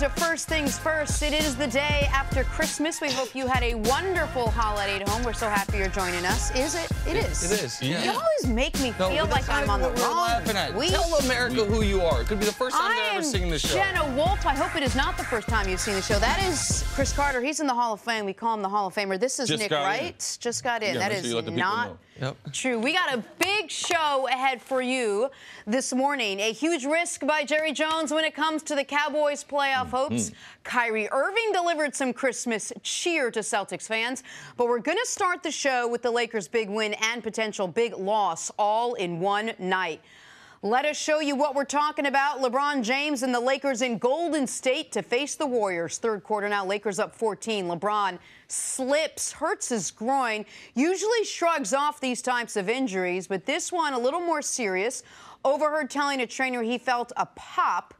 to First Things First. It is the day after Christmas. We hope you had a wonderful holiday at home. We're so happy you're joining us. Is it? It is. It is. Yeah. You always make me feel like I'm on the wrong week. Tell America who you are. It could be the first time they've ever seen the show. Jenna Wolfe. I hope it is not the first time you've seen the show. That is Cris Carter. He's in the Hall of Fame. We call him the Hall of Famer. This is Nick Wright. Just got in. Yeah, that is not true. We got a big show ahead for you this morning. A huge risk by Jerry Jones when it comes to the Cowboys' playoff hopes. Kyrie Irving delivered some Christmas cheer to Celtics fans. But we're going to start the show with the Lakers' big win and potential big loss all in one night. Let us show you what we're talking about. LeBron James and the Lakers in Golden State to face the Warriors. Third quarter now, Lakers up 14. LeBron slips, hurts his groin, usually shrugs off these types of injuries, but this one a little more serious. Overheard telling a trainer he felt a pop.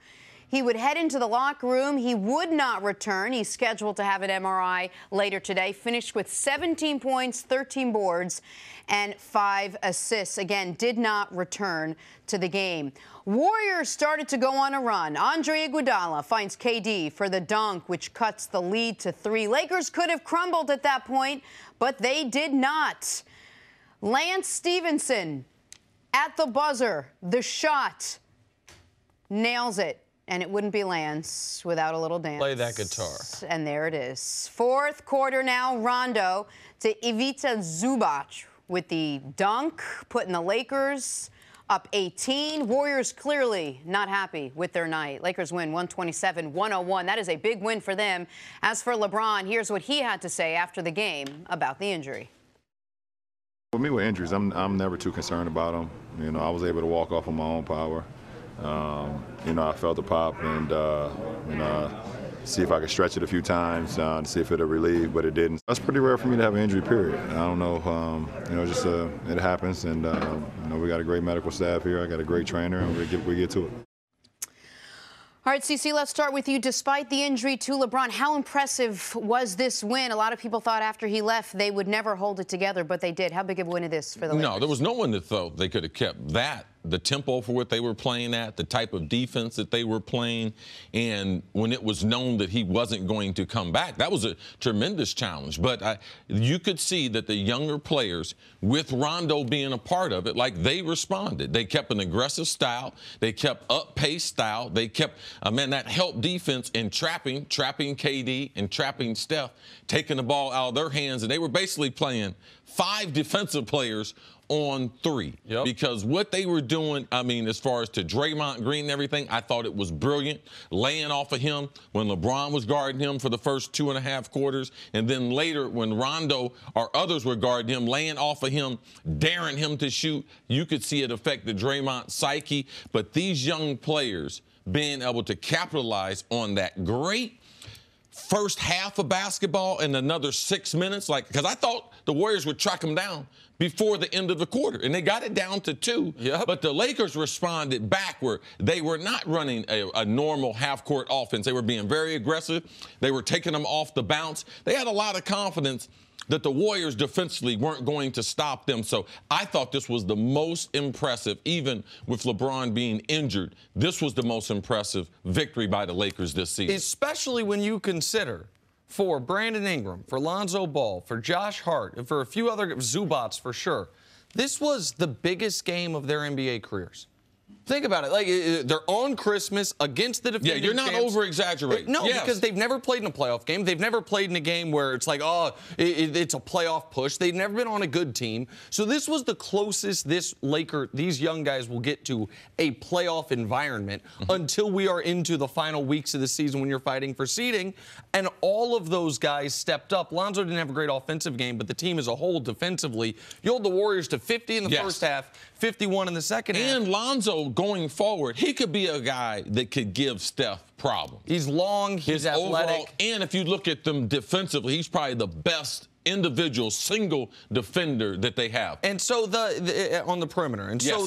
He would head into the locker room. He would not return. He's scheduled to have an MRI later today. Finished with 17 points, 13 boards, and 5 assists. Again, did not return to the game. Warriors started to go on a run. Andre Iguodala finds KD for the dunk, which cuts the lead to 3. Lakers could have crumbled at that point, but they did not. Lance Stevenson at the buzzer, the shot, nails it. And it wouldn't be Lance without a little dance. Play that guitar. And there it is. Fourth quarter now, Rondo to Ivica Zubac with the dunk, putting the Lakers up 18. Warriors clearly not happy with their night. Lakers win 127-101. That is a big win for them. As for LeBron, here's what he had to say after the game about the injury. For me with injuries, I'm never too concerned about them. You know, I was able to walk off on my own power. You know, I felt the pop and, you know, see if I could stretch it a few times to see if it'll relieve, but it didn't. That's pretty rare for me to have an injury, period. I don't know, you know, just it happens, and, you know, we got a great medical staff here. I got a great trainer, and we get to it. All right, CC, let's start with you. Despite the injury to LeBron, how impressive was this win? A lot of people thought after he left they would never hold it together, but they did. How big of a win is this for the Lakers? No, there was no one that thought they could have kept that, the tempo for what they were playing at, the type of defense that they were playing, and when it was known that he wasn't going to come back, that was a tremendous challenge. But you could see that the younger players, with Rondo being a part of it, like they responded. They kept an aggressive style. They kept up-paced style. They kept, man, that helped defense in trapping KD and trapping Steph, taking the ball out of their hands, and they were basically playing 5 defensive players on 3. Because what they were doing, I mean, as far as to Draymond Green and everything, I thought it was brilliant. Laying off of him when LeBron was guarding him for the first 2.5 quarters, and then later when Rondo or others were guarding him, laying off of him, daring him to shoot. You could see it affect the Draymond psyche. But these young players being able to capitalize on that great first half of basketball and another 6 minutes, like, because I thought the Warriors would track them down before the end of the quarter, and they got it down to 2. But the Lakers responded back where they were not running a normal half-court offense. They were being very aggressive. They were taking them off the bounce. They had a lot of confidence that the Warriors defensively weren't going to stop them. So I thought this was the most impressive, even with LeBron being injured. This was the most impressive victory by the Lakers this season. Especially when you consider for Brandon Ingram, for Lonzo Ball, for Josh Hart, and for a few other Zubats for sure, this was the biggest game of their NBA careers. Think about it. Like, they're on Christmas against the defending you're not over-exaggerating. No, because they've never played in a playoff game. They've never played in a game where it's like, oh, it's a playoff push. They've never been on a good team. So this was the closest these young guys will get to a playoff environment until we are into the final weeks of the season when you're fighting for seeding. And all of those guys stepped up. Lonzo didn't have a great offensive game, but the team as a whole defensively, you hold the Warriors to 50 in the first half, 51 in the second half. And Lonzo, going forward, he could be a guy that could give Steph problems. He's long, he's athletic. Overall, and if you look at them defensively, he's probably the best individual single defender that they have. And so on the perimeter. And so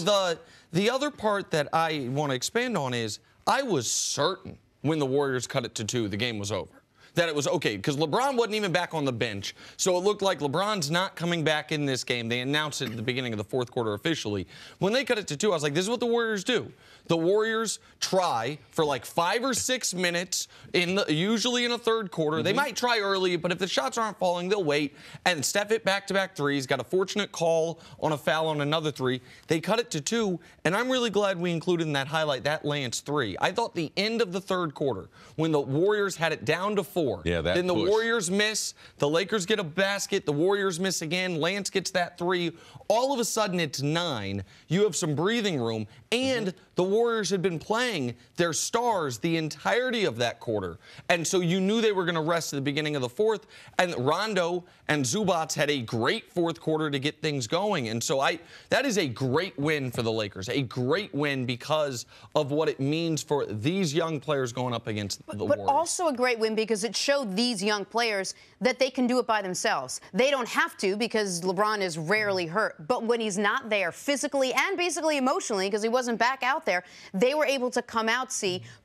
the other part that I want to expand on is I was certain when the Warriors cut it to 2, the game was over. that it was okay, because LeBron wasn't even back on the bench. So it looked like LeBron's not coming back in this game. They announced it at the beginning of the fourth quarter officially. When they cut it to 2, I was like, this is what the Warriors do. The Warriors try for like 5 or 6 minutes, usually in a third quarter. They might try early, but if the shots aren't falling, they'll wait. And Steph hit back-to-back threes, got a fortunate call on a foul on another 3. They cut it to 2, and I'm really glad we included in that highlight that Lance 3. I thought the end of the third quarter, when the Warriors had it down to 4, then the Warriors miss, the Lakers get a basket, the Warriors miss again, Lance gets that 3. All of a sudden, it's 9. You have some breathing room, and the Warriors had been playing their stars the entirety of that quarter. And so you knew they were going to rest at the beginning of the fourth. And Rondo and Zubac had a great fourth quarter to get things going. And so that is a great win for the Lakers, a great win because of what it means for these young players going up against the Warriors. But also a great win because it showed these young players that they can do it by themselves. They don't have to because LeBron is rarely hurt. But when he's not there physically and basically emotionally, because he wasn't back out there, they were able to come out,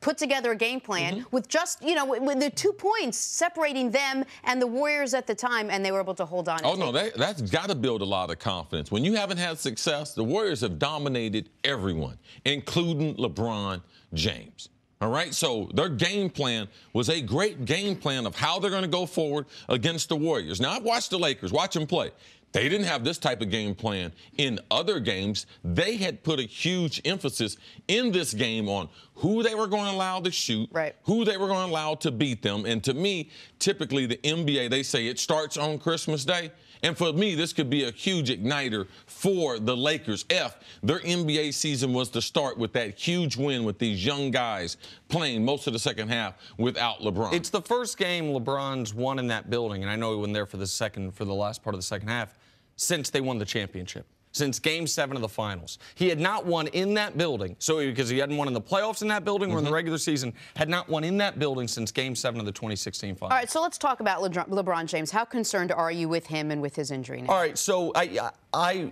put together a game plan with just, with the 2 points separating them and the Warriors at the time, and they were able to hold on. Oh, no, that's got to build a lot of confidence. When you haven't had success, the Warriors have dominated everyone, including LeBron James. All right, so their game plan was a great game plan of how they're going to go forward against the Warriors. Now, I've watched the Lakers, watch them play. They didn't have this type of game plan in other games. They had put a huge emphasis in this game on who they were going to allow to shoot, who they were going to allow to beat them. And to me, typically the NBA, they say it starts on Christmas Day. And for me, this could be a huge igniter for the Lakers if their NBA season was to start with that huge win with these young guys playing most of the second half without LeBron. It's the first game LeBron's won in that building, and I know he wasn't there for the last part of the second half, since they won the championship. Since Game 7 of the finals. He had not won in that building, because he hadn't won in the playoffs in that building or in the regular season, had not won in that building since Game 7 of the 2016 finals. All right, so let's talk about LeBron James. How concerned are you with him and with his injury now? All right, so I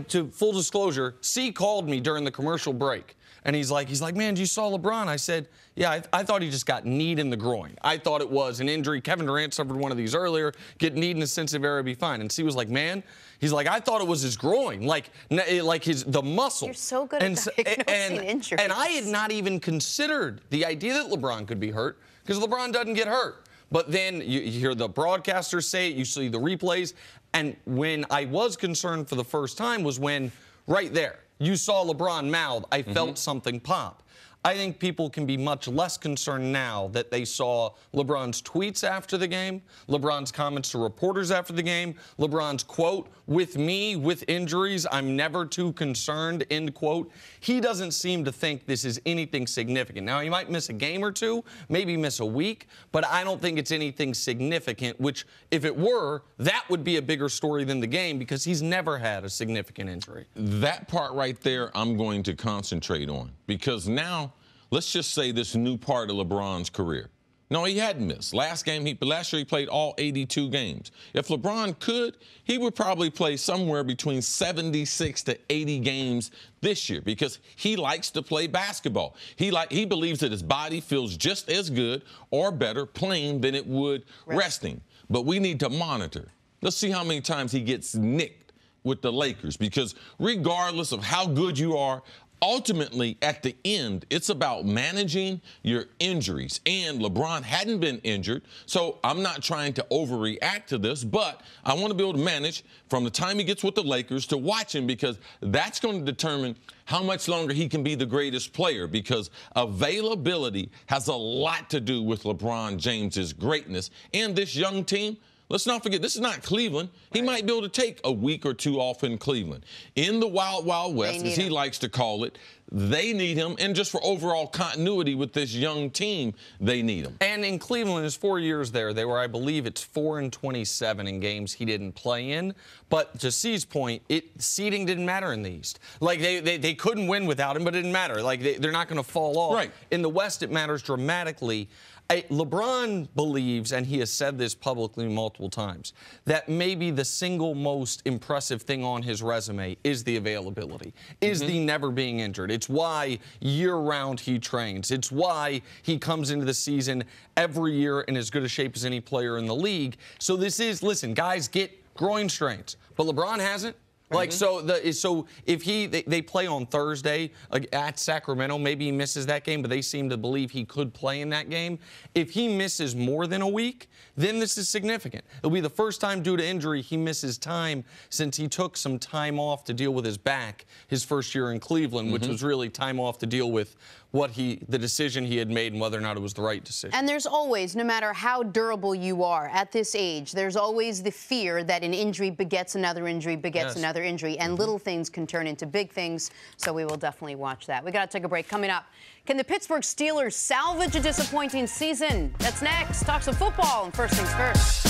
to full disclosure, C called me during the commercial break. And he's like, man, you saw LeBron? I said, yeah, I thought he just got kneed in the groin. I thought it was an injury. Kevin Durant suffered one of these earlier. Get kneed in a sensitive area, be fine. And C was like, man, he's like, I thought it was his groin, like the muscle. You're so good at diagnosing injuries. And I had not even considered the idea that LeBron could be hurt because LeBron doesn't get hurt. But then you hear the broadcasters say it, you see the replays. And when I was concerned for the first time was when, right there, you saw LeBron mouth, I felt something pop. I think people can be much less concerned now that they saw LeBron's tweets after the game, LeBron's comments to reporters after the game, LeBron's quote, with me, with injuries, I'm never too concerned, end quote. He doesn't seem to think this is anything significant. Now, he might miss a game or two, maybe miss a week, but I don't think it's anything significant, which, if it were, that would be a bigger story than the game because he's never had a significant injury. That part right there, I'm going to concentrate on because now, let's just say this new part of LeBron's career. No, he hadn't missed. Last year he played all 82 games. If LeBron could, he would probably play somewhere between 76 to 80 games this year because he likes to play basketball. He believes that his body feels just as good or better playing than it would resting. But we need to monitor. Let's see how many times he gets nicked with the Lakers because regardless of how good you are, ultimately, at the end, it's about managing your injuries. And LeBron hadn't been injured, so I'm not trying to overreact to this, but I want to be able to manage from the time he gets with the Lakers to watch him because that's going to determine how much longer he can be the greatest player because availability has a lot to do with LeBron James's greatness. And this young team, let's not forget, this is not Cleveland. He might be able to take a week or two off in Cleveland. In the Wild, Wild West, as he likes to call it, they need him. And just for overall continuity with this young team, they need him. And in Cleveland, his 4 years there, they were, I believe, it's 4-27 in games he didn't play in. But to C's point, seeding didn't matter in the East. Like, they couldn't win without him, but it didn't matter. Like, they're not going to fall off. Right. In the West, it matters dramatically. LeBron believes, and he has said this publicly multiple times, that maybe the single most impressive thing on his resume is the availability, is the never being injured. It's why year-round he trains. It's why he comes into the season every year in as good a shape as any player in the league. So this is, listen, guys get groin strains, but LeBron hasn't. Like, so if they play on Thursday at Sacramento, maybe he misses that game, but they seem to believe he could play in that game. If he misses more than a week, then this is significant. It'll be the first time due to injury he misses time since he took some time off to deal with his back his first year in Cleveland, which was really time off to deal with the decision he had made and whether or not it was the right decision. And there's always, no matter how durable you are at this age, there's always the fear that an injury begets another injury, begets another injury, and little things can turn into big things, so we will definitely watch that. We got to take a break. Coming up, can the Pittsburgh Steelers salvage a disappointing season? That's next. Talk some football and first things first.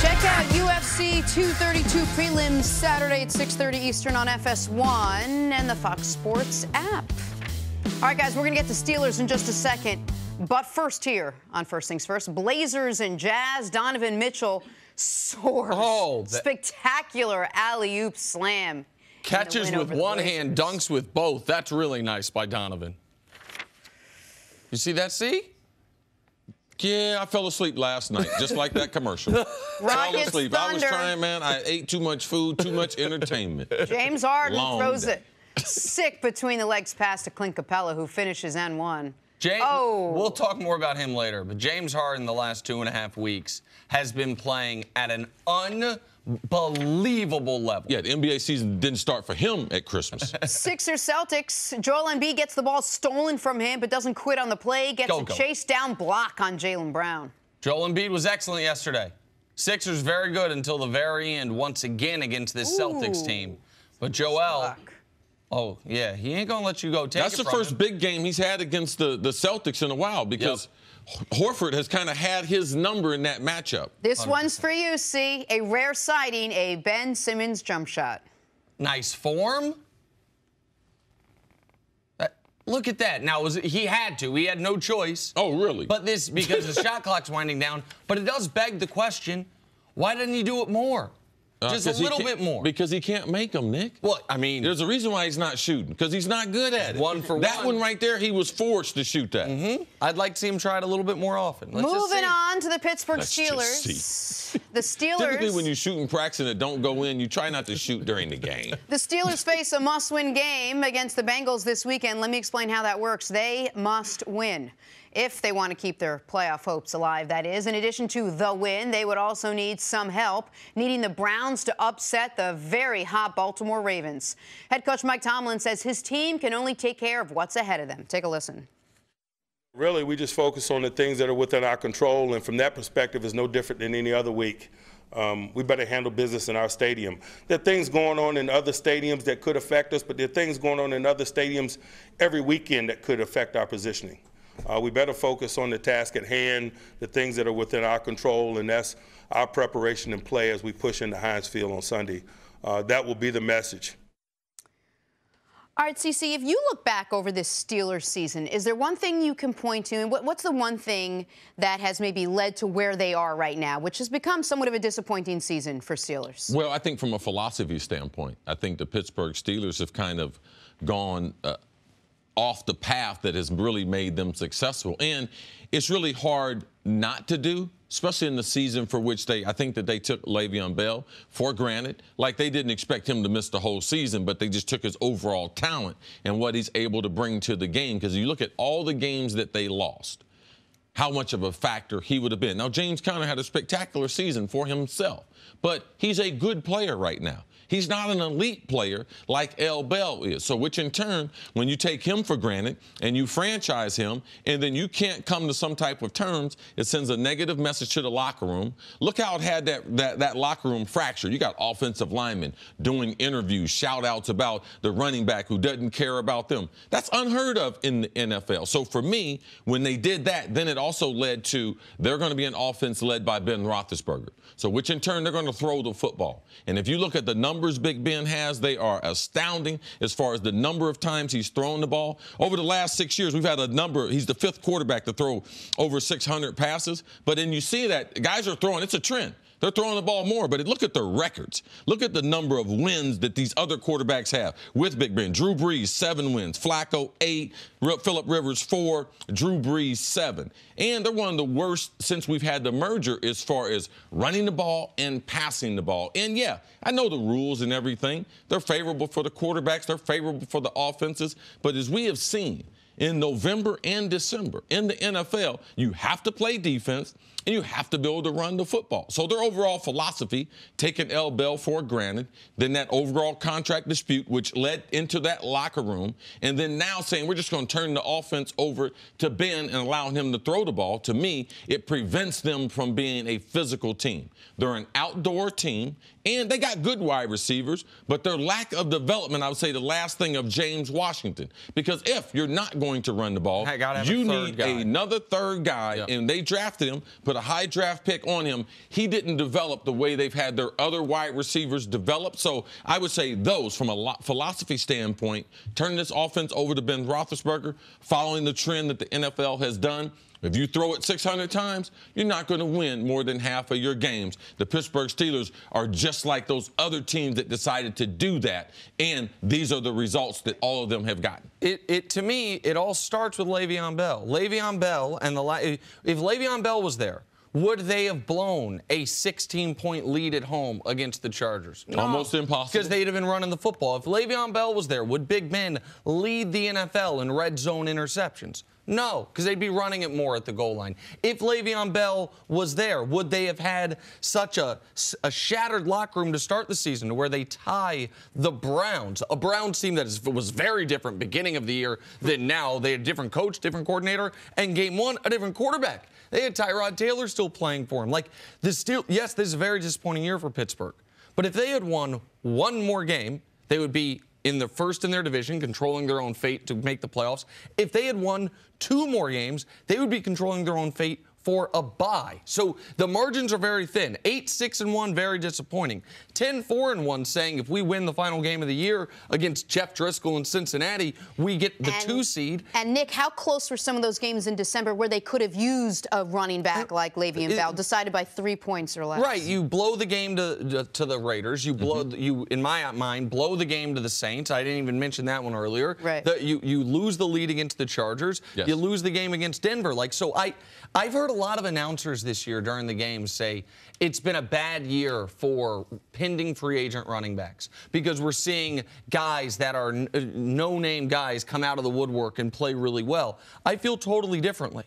Check out UFC 232 prelims Saturday at 6:30 Eastern on FS1 and the Fox Sports app. All right, guys, we're going to get to Steelers in just a second. But first here on First Things First, Blazers and Jazz. Donovan Mitchell soars. Spectacular alley-oop slam. Catches with one hand, dunks with both. That's really nice by Donovan. You see that, see? Yeah, I fell asleep last night, just like that commercial. Fell asleep. Thunder. I was trying, man. I ate too much food, too much entertainment. James Harden throws day. it sick between the legs pass to Clint Capella, who finishes N1. We'll talk more about him later, but James Harden the last 2.5 weeks has been playing at an unbelievable level. Yeah, the NBA season didn't start for him at Christmas. Sixers Celtics. Joel Embiid gets the ball stolen from him, but doesn't quit on the play. Gets a chase down block on Jaylen Brown. Joel Embiid was excellent yesterday. Sixers very good until the very end, once again against this Celtics team. But Joel, oh yeah, he ain't gonna let you go. That's the first big game he's had against the Celtics in a while because Horford has kind of had his number in that matchup. This 100%. One's for you, C. A rare sighting, a Ben Simmons jump shot. Nice form. Look at that. Now, he had to. He had no choice. Oh, really? But this, because the shot clock's winding down. But it does beg the question, why didn't he do it more? Just a little bit more. Because he can't make them, Nick. Well, I mean, there's a reason why he's not shooting, because he's not good at it. That one right there, he was forced to shoot that. I'd like to see him try it a little bit more often. Moving on to the Pittsburgh Steelers. The Steelers. Typically, when you shoot in practice and it don't go in, you try not to shoot during the game. The Steelers face a must-win game against the Bengals this weekend. Let me explain how that works. They must win if they want to keep their playoff hopes alive, that is. In addition to the win, they would also need some help, needing the Browns to upset the very hot Baltimore Ravens. Head coach Mike Tomlin says his team can only take care of what's ahead of them. Take a listen. Really, we just focus on the things that are within our control, and from that perspective, it's no different than any other week. We better handle business in our stadium. There are things going on in other stadiums that could affect us, but there are things going on in other stadiums every weekend that could affect our positioning. We better focus on the task at hand, the things that are within our control, and that's our preparation and play as we push into Heinz Field on Sunday. That will be the message. All right, CeCe, if you look back over this Steelers season, is there one thing you can point to? And what's the one thing that has maybe led to where they are right now, which has become somewhat of a disappointing season for Steelers? Well, I think from a philosophy standpoint, I think the Pittsburgh Steelers have kind of gone off the path that has really made them successful. And it's really hard not to do, especially in the season for which I think that they took Le'Veon Bell for granted. Like, they didn't expect him to miss the whole season, but they just took his overall talent and what he's able to bring to the game. Because you look at all the games that they lost, how much of a factor he would have been. Now, James Conner had a spectacular season for himself, but he's a good player right now. He's not an elite player like L. Bell is. So which in turn, when you take him for granted and you franchise him and then you can't come to some type of terms, it sends a negative message to the locker room. Look how it had that locker room fracture. You got offensive linemen doing interviews, shout-outs about the running back who doesn't care about them. That's unheard of in the NFL. So for me, when they did that, then it also led to they're going to be an offense led by Ben Roethlisberger. So which in turn, they're going to throw the football. And if you look at the numbers Big Ben has, they are astounding as far as the number of times he's thrown the ball. Over the last 6 years, we've had a number. He's the 5th quarterback to throw over 600 passes. But then you see that guys are throwing. It's a trend. They're throwing the ball more, but look at the records. Look at the number of wins that these other quarterbacks have with Big Ben. Drew Brees, 7 wins. Flacco, 8. Phillip Rivers, 4. Drew Brees, 7. And they're one of the worst since we've had the merger as far as running the ball and passing the ball. And, yeah, I know the rules and everything. They're favorable for the quarterbacks. They're favorable for the offenses. But as we have seen in November and December in the NFL, you have to play defense and you have to be able to run the football. So their overall philosophy, taking L. Bell for granted, then that overall contract dispute, which led into that locker room, and then now saying we're just going to turn the offense over to Ben and allowing him to throw the ball, to me, it prevents them from being a physical team. They're an outdoor team, and they got good wide receivers, but their lack of development, I would say the last thing of James Washington. Because if you're not going to run the ball, you need another third guy, and they drafted him, put a high draft pick on him. He didn't develop the way they've had their other wide receivers develop. So I would say those, from a philosophy standpoint, turning this offense over to Ben Roethlisberger, following the trend that the NFL has done. If you throw it 600 times, you're not going to win more than half of your games. The Pittsburgh Steelers are just like those other teams that decided to do that, and these are the results that all of them have gotten. To me, it all starts with Le'Veon Bell. Le'Veon Bell, and if Le'Veon Bell was there, would they have blown a 16-point lead at home against the Chargers? No. Almost impossible. Because they'd have been running the football. If Le'Veon Bell was there, would Big Ben lead the NFL in red zone interceptions? No, because they'd be running it more at the goal line. If Le'Veon Bell was there, would they have had such a shattered locker room to start the season to where they tie the Browns, a Browns team that was very different beginning of the year than now? They had a different coach, different coordinator, and game one, a different quarterback. They had Tyrod Taylor still playing for him. Yes, this is a very disappointing year for Pittsburgh. But if they had won one more game, they would be in the first in their division, controlling their own fate to make the playoffs. If they had won 2 more games, they would be controlling their own fate for a bye. So the margins are very thin. 8-6-1, very disappointing. 10-4-1, saying if we win the final game of the year against Jeff Driscoll in Cincinnati, we get the 2 seed. And Nick, how close were some of those games in December where they could have used a running back like Le'Veon Bell, decided by 3 points or less? Right. You blow the game to the Raiders. You blow in my mind, blow the game to the Saints. I didn't even mention that one earlier. Right. You lose the lead against the Chargers. Yes. You lose the game against Denver. I've heard a lot of announcers this year during the games say it's been a bad year for pending free agent running backs because we're seeing guys that are no-name guys come out of the woodwork and play really well. I feel totally differently.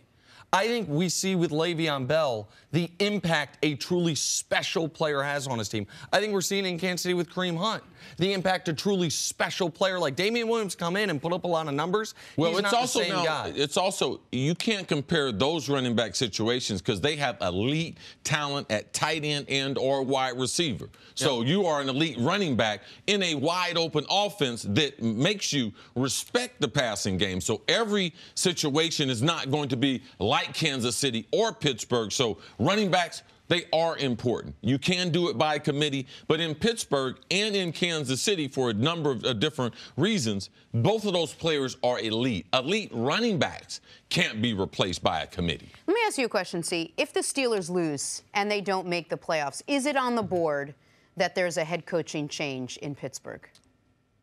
I think we see with Le'Veon Bell the impact a truly special player has on his team. I think we're seeing in Kansas City with Kareem Hunt the impact a truly special player like Damian Williams come in and put up a lot of numbers. Well, He's it's not also the same guy. It's also, you can't compare those running back situations because they have elite talent at tight end and or wide receiver. So you are an elite running back in a wide open offense that makes you respect the passing game. So every situation is not going to be like Kansas City or Pittsburgh. So running backs, they are important. You can do it by committee, but in Pittsburgh and in Kansas City, for a number of different reasons, both of those players are elite. Elite running backs can't be replaced by a committee. Let me ask you a question, C. If the Steelers lose and they don't make the playoffs, is it on the board that there's a head coaching change in Pittsburgh?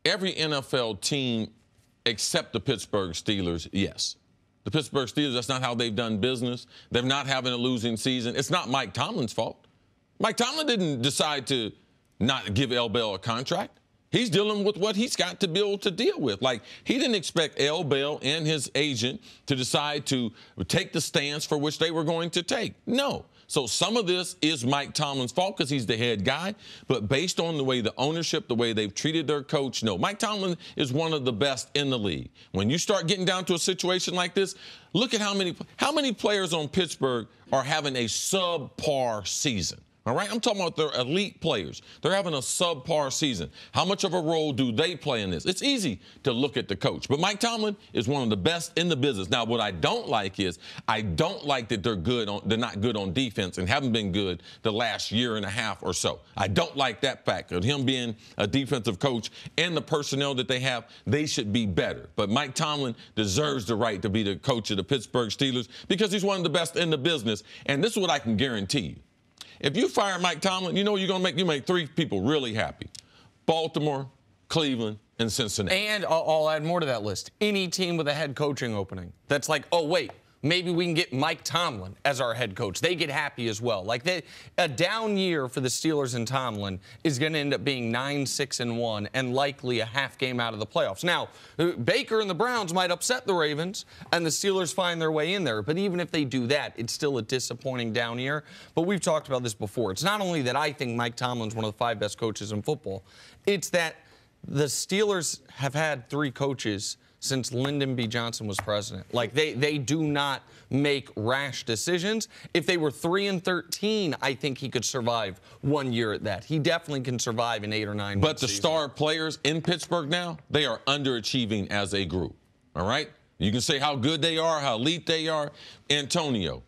Every NFL team except the Pittsburgh Steelers, yes. The Pittsburgh Steelers, that's not how they've done business. They're not having a losing season. It's not Mike Tomlin's fault. Mike Tomlin didn't decide to not give L. Bell a contract. He's dealing with what he's got to be able to deal with. He didn't expect L. Bell and his agent to decide to take the stance for which they were going to take. No. So some of this is Mike Tomlin's fault because he's the head guy. But based on the way the ownership, the way they've treated their coach, no. Mike Tomlin is one of the best in the league. When you start getting down to a situation like this, look at how many players on Pittsburgh are having a subpar season. All right, I'm talking about their elite players. They're having a subpar season. How much of a role do they play in this? It's easy to look at the coach, but Mike Tomlin is one of the best in the business. Now, what I don't like is I don't like that they're not good on defense and haven't been good the last year and a half or so. I don't like that fact of him being a defensive coach and the personnel that they have. They should be better. But Mike Tomlin deserves the right to be the coach of the Pittsburgh Steelers because he's one of the best in the business. And this is what I can guarantee you. If you fire Mike Tomlin, you know what you're going to make? You make 3 people really happy. Baltimore, Cleveland, and Cincinnati. And I'll add more to that list. Any team with a head coaching opening that's like, oh, wait, maybe we can get Mike Tomlin as our head coach. They get happy as well. Like, a down year for the Steelers and Tomlin is going to end up being 9-6-1 and likely a half game out of the playoffs. Now, Baker and the Browns might upset the Ravens, and the Steelers find their way in there. But even if they do that, it's still a disappointing down year. But we've talked about this before. It's not only that I think Mike Tomlin's one of the 5 best coaches in football. It's that the Steelers have had 3 coaches since Lyndon B. Johnson was president. Like, they do not make rash decisions. If they were 3-13, I think he could survive 1 year at that. He definitely can survive in 8 or 9 But the season. star players in Pittsburgh now, they are underachieving as a group. All right? You can say how good they are, how elite they are. Antonio,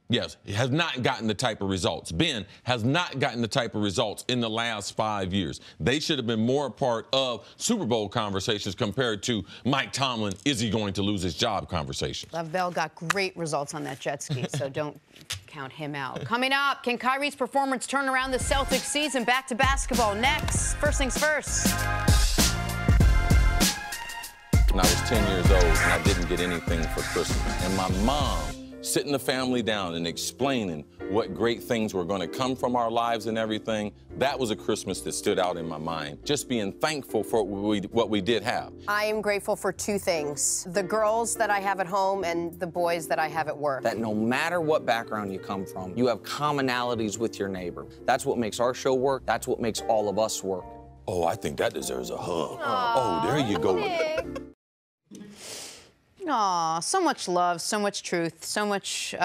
yes, has not gotten the type of results. Ben has not gotten the type of results in the last 5 years. They should have been more a part of Super Bowl conversations compared to Mike Tomlin, is he going to lose his job conversations. Lev Bell got great results on that jet ski, so don't count him out. Coming up, can Kyrie's performance turn around the Celtics season? Back to basketball next. First things first. When I was 10 years old and I didn't get anything for Christmas, and my mom sitting the family down and explaining what great things were going to come from our lives and everything, that was a Christmas that stood out in my mind. Just being thankful for what we did have. I am grateful for 2 things. The girls that I have at home and the boys that I have at work. That no matter what background you come from, you have commonalities with your neighbor. That's what makes our show work. That's what makes all of us work. Oh, I think that deserves a hug. Oh, there you go. Aw, so much love, so much truth, so much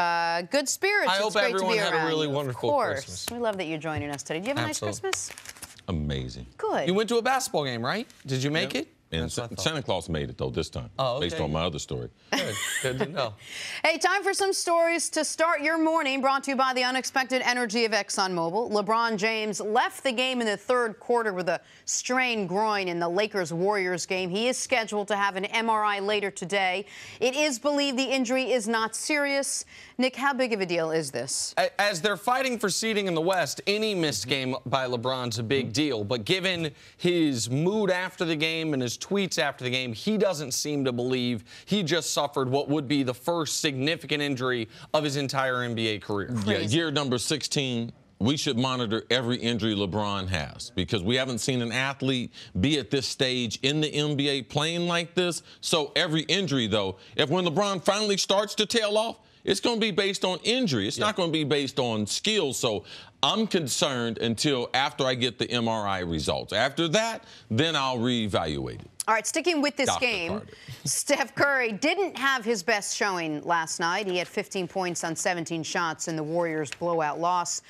good spirits. I hope everyone had a really you. wonderful Of course. Christmas. We love that you're joining us today. Do you have a Absolutely. nice Christmas? Amazing. Good. You went to a basketball game, right? Did you make it? And That's what I thought. Santa Claus made it, though, this time, Oh, okay. based on my other story. Good. Good to know. Hey, time for some stories to start your morning, brought to you by the unexpected energy of ExxonMobil. LeBron James left the game in the 3rd quarter with a strained groin in the Lakers-Warriors game. He is scheduled to have an MRI later today. It is believed the injury is not serious. Nick, how big of a deal is this? As they're fighting for seeding in the West, any missed game by LeBron's a big deal. But given his mood after the game and his tweets after the game, he doesn't seem to believe he just suffered what would be the first significant injury of his entire NBA career. Yeah, year number 16. We should monitor every injury LeBron has because we haven't seen an athlete be at this stage in the NBA playing like this. So every injury, though, if when LeBron finally starts to tail off, it's going to be based on injury. It's not going to be based on skill. So I'm concerned until after I get the MRI results. After that, then I'll reevaluate it. All right, sticking with this Dr. game, Carter. Steph Curry didn't have his best showing last night. He had 15 points on 17 shots in the Warriors' blowout loss.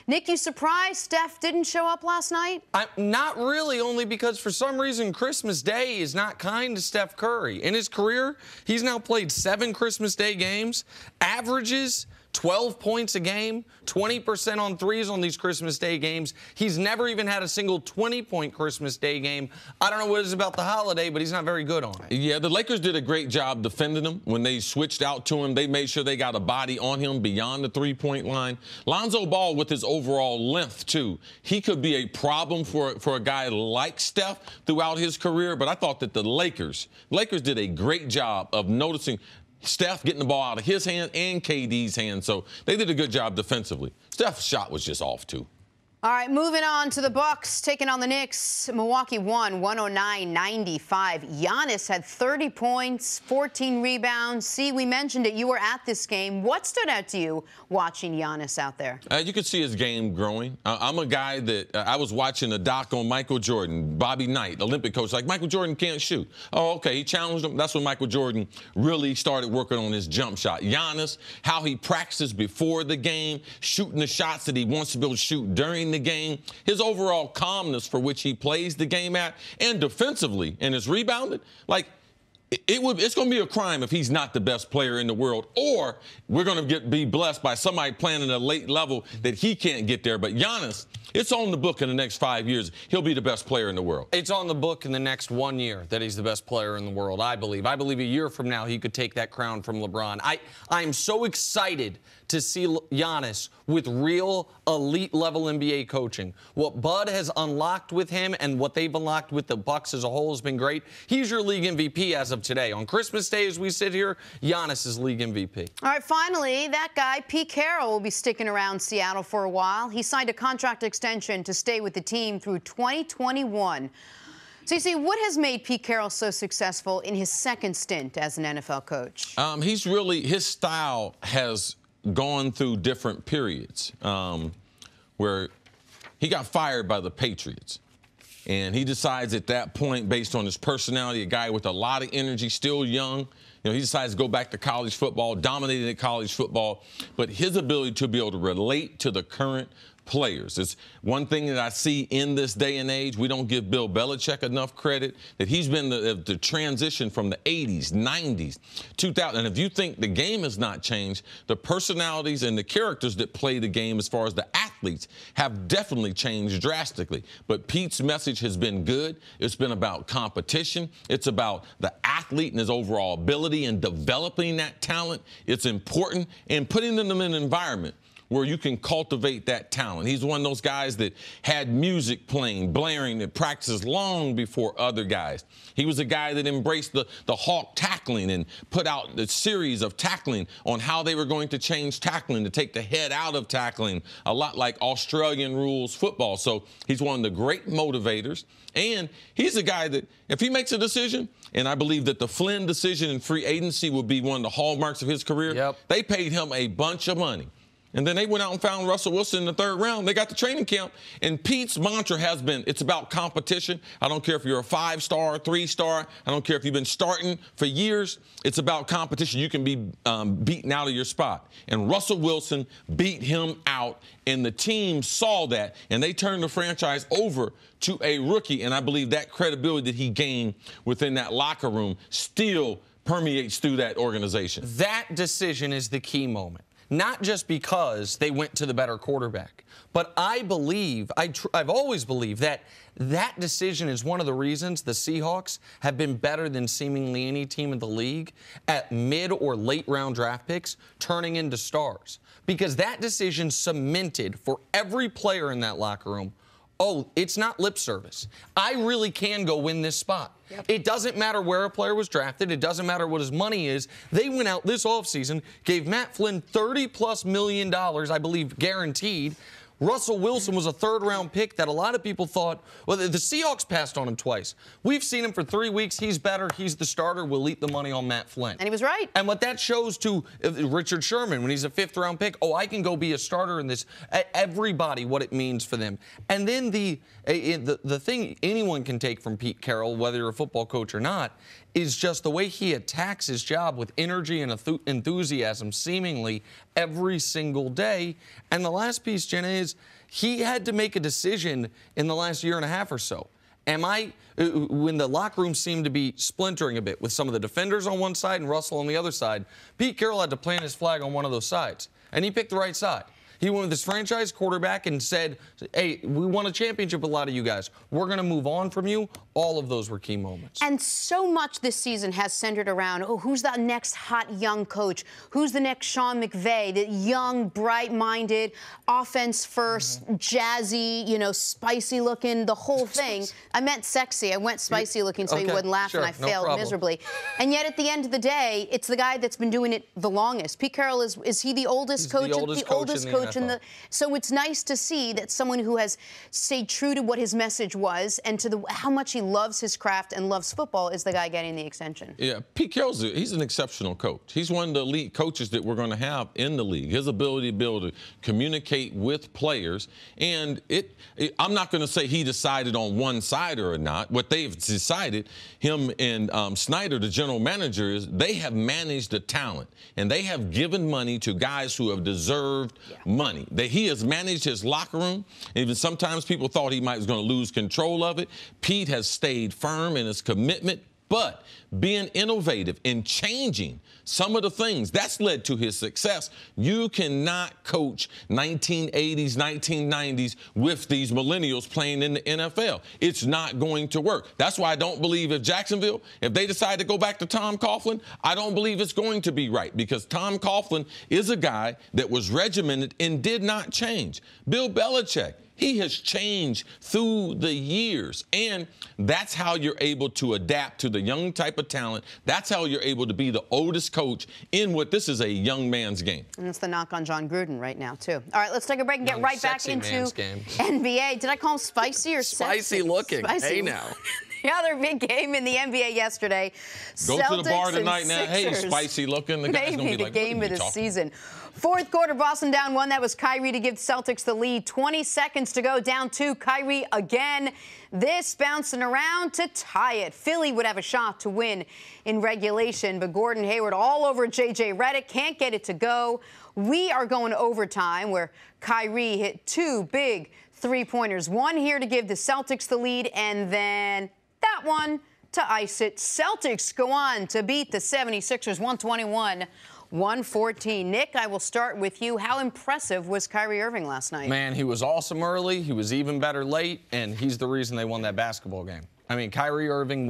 Nick, you surprised Steph didn't show up last night? Not really, only because for some reason Christmas Day is not kind to Steph Curry. In his career, he's now played 7 Christmas Day games, averages 12 points a game, 20% on threes on these Christmas Day games. He's never even had a single 20-point Christmas Day game. I don't know what it is about the holiday, but he's not very good on it. Yeah, the Lakers did a great job defending him. When they switched out to him, they made sure they got a body on him beyond the three-point line. Lonzo Ball, with his overall length, too, he could be a problem for a guy like Steph throughout his career. But I thought that the Lakers did a great job of noticing Steph getting the ball out of his hand and KD's hand. So they did a good job defensively. Steph's shot was just off, too. All right, moving on to the Bucks taking on the Knicks. Milwaukee won 109-95. Giannis had 30 points, 14 rebounds. See, we mentioned it. You were at this game. What stood out to you watching Giannis out there? You could see his game growing. I'm a guy that I was watching a doc on Michael Jordan, Bobby Knight, Olympic coach. Like, Michael Jordan can't shoot. Oh, okay, he challenged him. That's when Michael Jordan really started working on his jump shot. Giannis, how he practices before the game, shooting the shots that he wants to be able to shoot during the game, his overall calmness for which he plays the game at, and defensively and his rebounding, like, it's going to be a crime if he's not the best player in the world, or we're going to be blessed by somebody playing at a late level that he can't get there. But Giannis, it's on the book in the next 5 years. He'll be the best player in the world. It's on the book in the next 1 year that he's the best player in the world, I believe. I believe a year from now he could take that crown from LeBron. I'm so excited to see Giannis with real elite-level NBA coaching. What Bud has unlocked with him and what they've unlocked with the Bucks as a whole has been great. He's your league MVP as of today. On Christmas Day, as we sit here, Giannis is league MVP. All right, finally, that guy, Pete Carroll, will be sticking around Seattle for a while. He signed a contract extension to stay with the team through 2021. CeCe, what has made Pete Carroll so successful in his second stint as an NFL coach? His style has gone through different periods where he got fired by the Patriots. And he decides at that point, based on his personality, a guy with a lot of energy, still young, he decides to go back to college football, dominated at college football. But his ability to be able to relate to the current players. It's one thing that I see in this day and age. We don't give Bill Belichick enough credit, that he's been the transition from the 80s, 90s, 2000. And if you think the game has not changed, the personalities and the characters that play the game as far as the athletes have definitely changed drastically. But Pete's message has been good. It's been about competition. It's about the athlete and his overall ability and developing that talent. It's important, and putting them in an environment where you can cultivate that talent. He's one of those guys that had music playing, blaring, that practices long before other guys. He was a guy that embraced the hawk tackling and put out the series of tackling on how they were going to change tackling, to take the head out of tackling, a lot like Australian rules football. So he's one of the great motivators. And he's a guy that, if he makes a decision, and I believe that the Flynn decision in free agency will be one of the hallmarks of his career, they paid him a bunch of money. And then they went out and found Russell Wilson in the third round. They got the training camp. And Pete's mantra has been, it's about competition. I don't care if you're a 5-star, 3-star. I don't care if you've been starting for years. It's about competition. You can be beaten out of your spot. And Russell Wilson beat him out. And the team saw that. And they turned the franchise over to a rookie. And I believe that credibility that he gained within that locker room still permeates through that organization. That decision is the key moment. Not just because they went to the better quarterback, but I believe, I've always believed that that decision is one of the reasons the Seahawks have been better than seemingly any team in the league at mid or late round draft picks turning into stars. Because that decision cemented for every player in that locker room, oh, it's not lip service. I really can go win this spot. It doesn't matter where a player was drafted. It doesn't matter what his money is. They went out this offseason, gave Matt Flynn $30+ million, I believe, guaranteed. Russell Wilson was a third-round pick that a lot of people thought, well, the Seahawks passed on him twice. We've seen him for 3 weeks. He's better. He's the starter. We'll eat the money on Matt Flynn. And he was right. And what that shows to Richard Sherman when he's a 5th-round pick, oh, I can go be a starter in this. Everybody, what it means for them. And then the thing anyone can take from Pete Carroll, whether you're a football coach or not, is just the way he attacks his job with energy and enthusiasm seemingly every single day. And the last piece, Jenna, is he had to make a decision in the last year and a half or so. When the locker room seemed to be splintering a bit with some of the defenders on one side and Russell on the other side, Pete Carroll had to plant his flag on one of those sides. And he picked the right side. He went with his franchise quarterback and said, hey, we won a championship with a lot of you guys. We're going to move on from you. All of those were key moments. And so much this season has centered around, oh, who's that next hot young coach? Who's the next Sean McVay? The young, bright-minded, offense-first, jazzy, spicy-looking, the whole thing. I meant sexy. I went spicy-looking so you wouldn't laugh, and I failed miserably. And yet, at the end of the day, it's the guy that's been doing it the longest. Pete Carroll, is he the oldest coach? The oldest coach coach. So it's nice to see that someone who has stayed true to what his message was and to how much he loves his craft and loves football is the guy getting the extension. Yeah, Pete Carroll's he's an exceptional coach. He's one of the elite coaches that we're going to have in the league. His ability to be able to communicate with players, and I'm not going to say he decided on one side or not. What they've decided, him and Snyder, the general manager, is they have managed the talent, and they have given money to guys who have deserved money. He has managed his locker room. Even sometimes people thought he was going to lose control of it. Pete has stayed firm in his commitment, but being innovative and changing some of the things, that's led to his success. You cannot coach 1980s, 1990s with these millennials playing in the NFL. It's not going to work. That's why I don't believe if Jacksonville, if they decide to go back to Tom Coughlin, I don't believe it's going to be right, because Tom Coughlin is a guy that was regimented and did not change. Bill Belichick, he has changed through the years, and that's how you're able to adapt to the young type of talent. That's how you're able to be the oldest coach in what this is a young man's game. And it's the knock on John Gruden right now, too. All right, let's take a break and get right back into NBA. Did I call him spicy or sexy? Spicy looking. Spicy. Hey, now. The other big game in the NBA yesterday. Go Celtics to the bar tonight now. Hey, Sixers. spicy looking. The guy's Maybe be the like, game of the season. Fourth quarter, Boston down 1. That was Kyrie to give the Celtics the lead. 20 seconds to go, down 2. Kyrie again. This bouncing around to tie it. Philly would have a shot to win in regulation, but Gordon Hayward all over J.J. Redick. Can't get it to go. We are going to overtime, where Kyrie hit 2 big three-pointers. One here to give the Celtics the lead, and then that one to ice it. Celtics go on to beat the 76ers 121-114. Nick, I will start with you. How impressive was Kyrie Irving last night? Man, he was awesome early. He was even better late, and he's the reason they won that basketball game. I mean, Kyrie Irving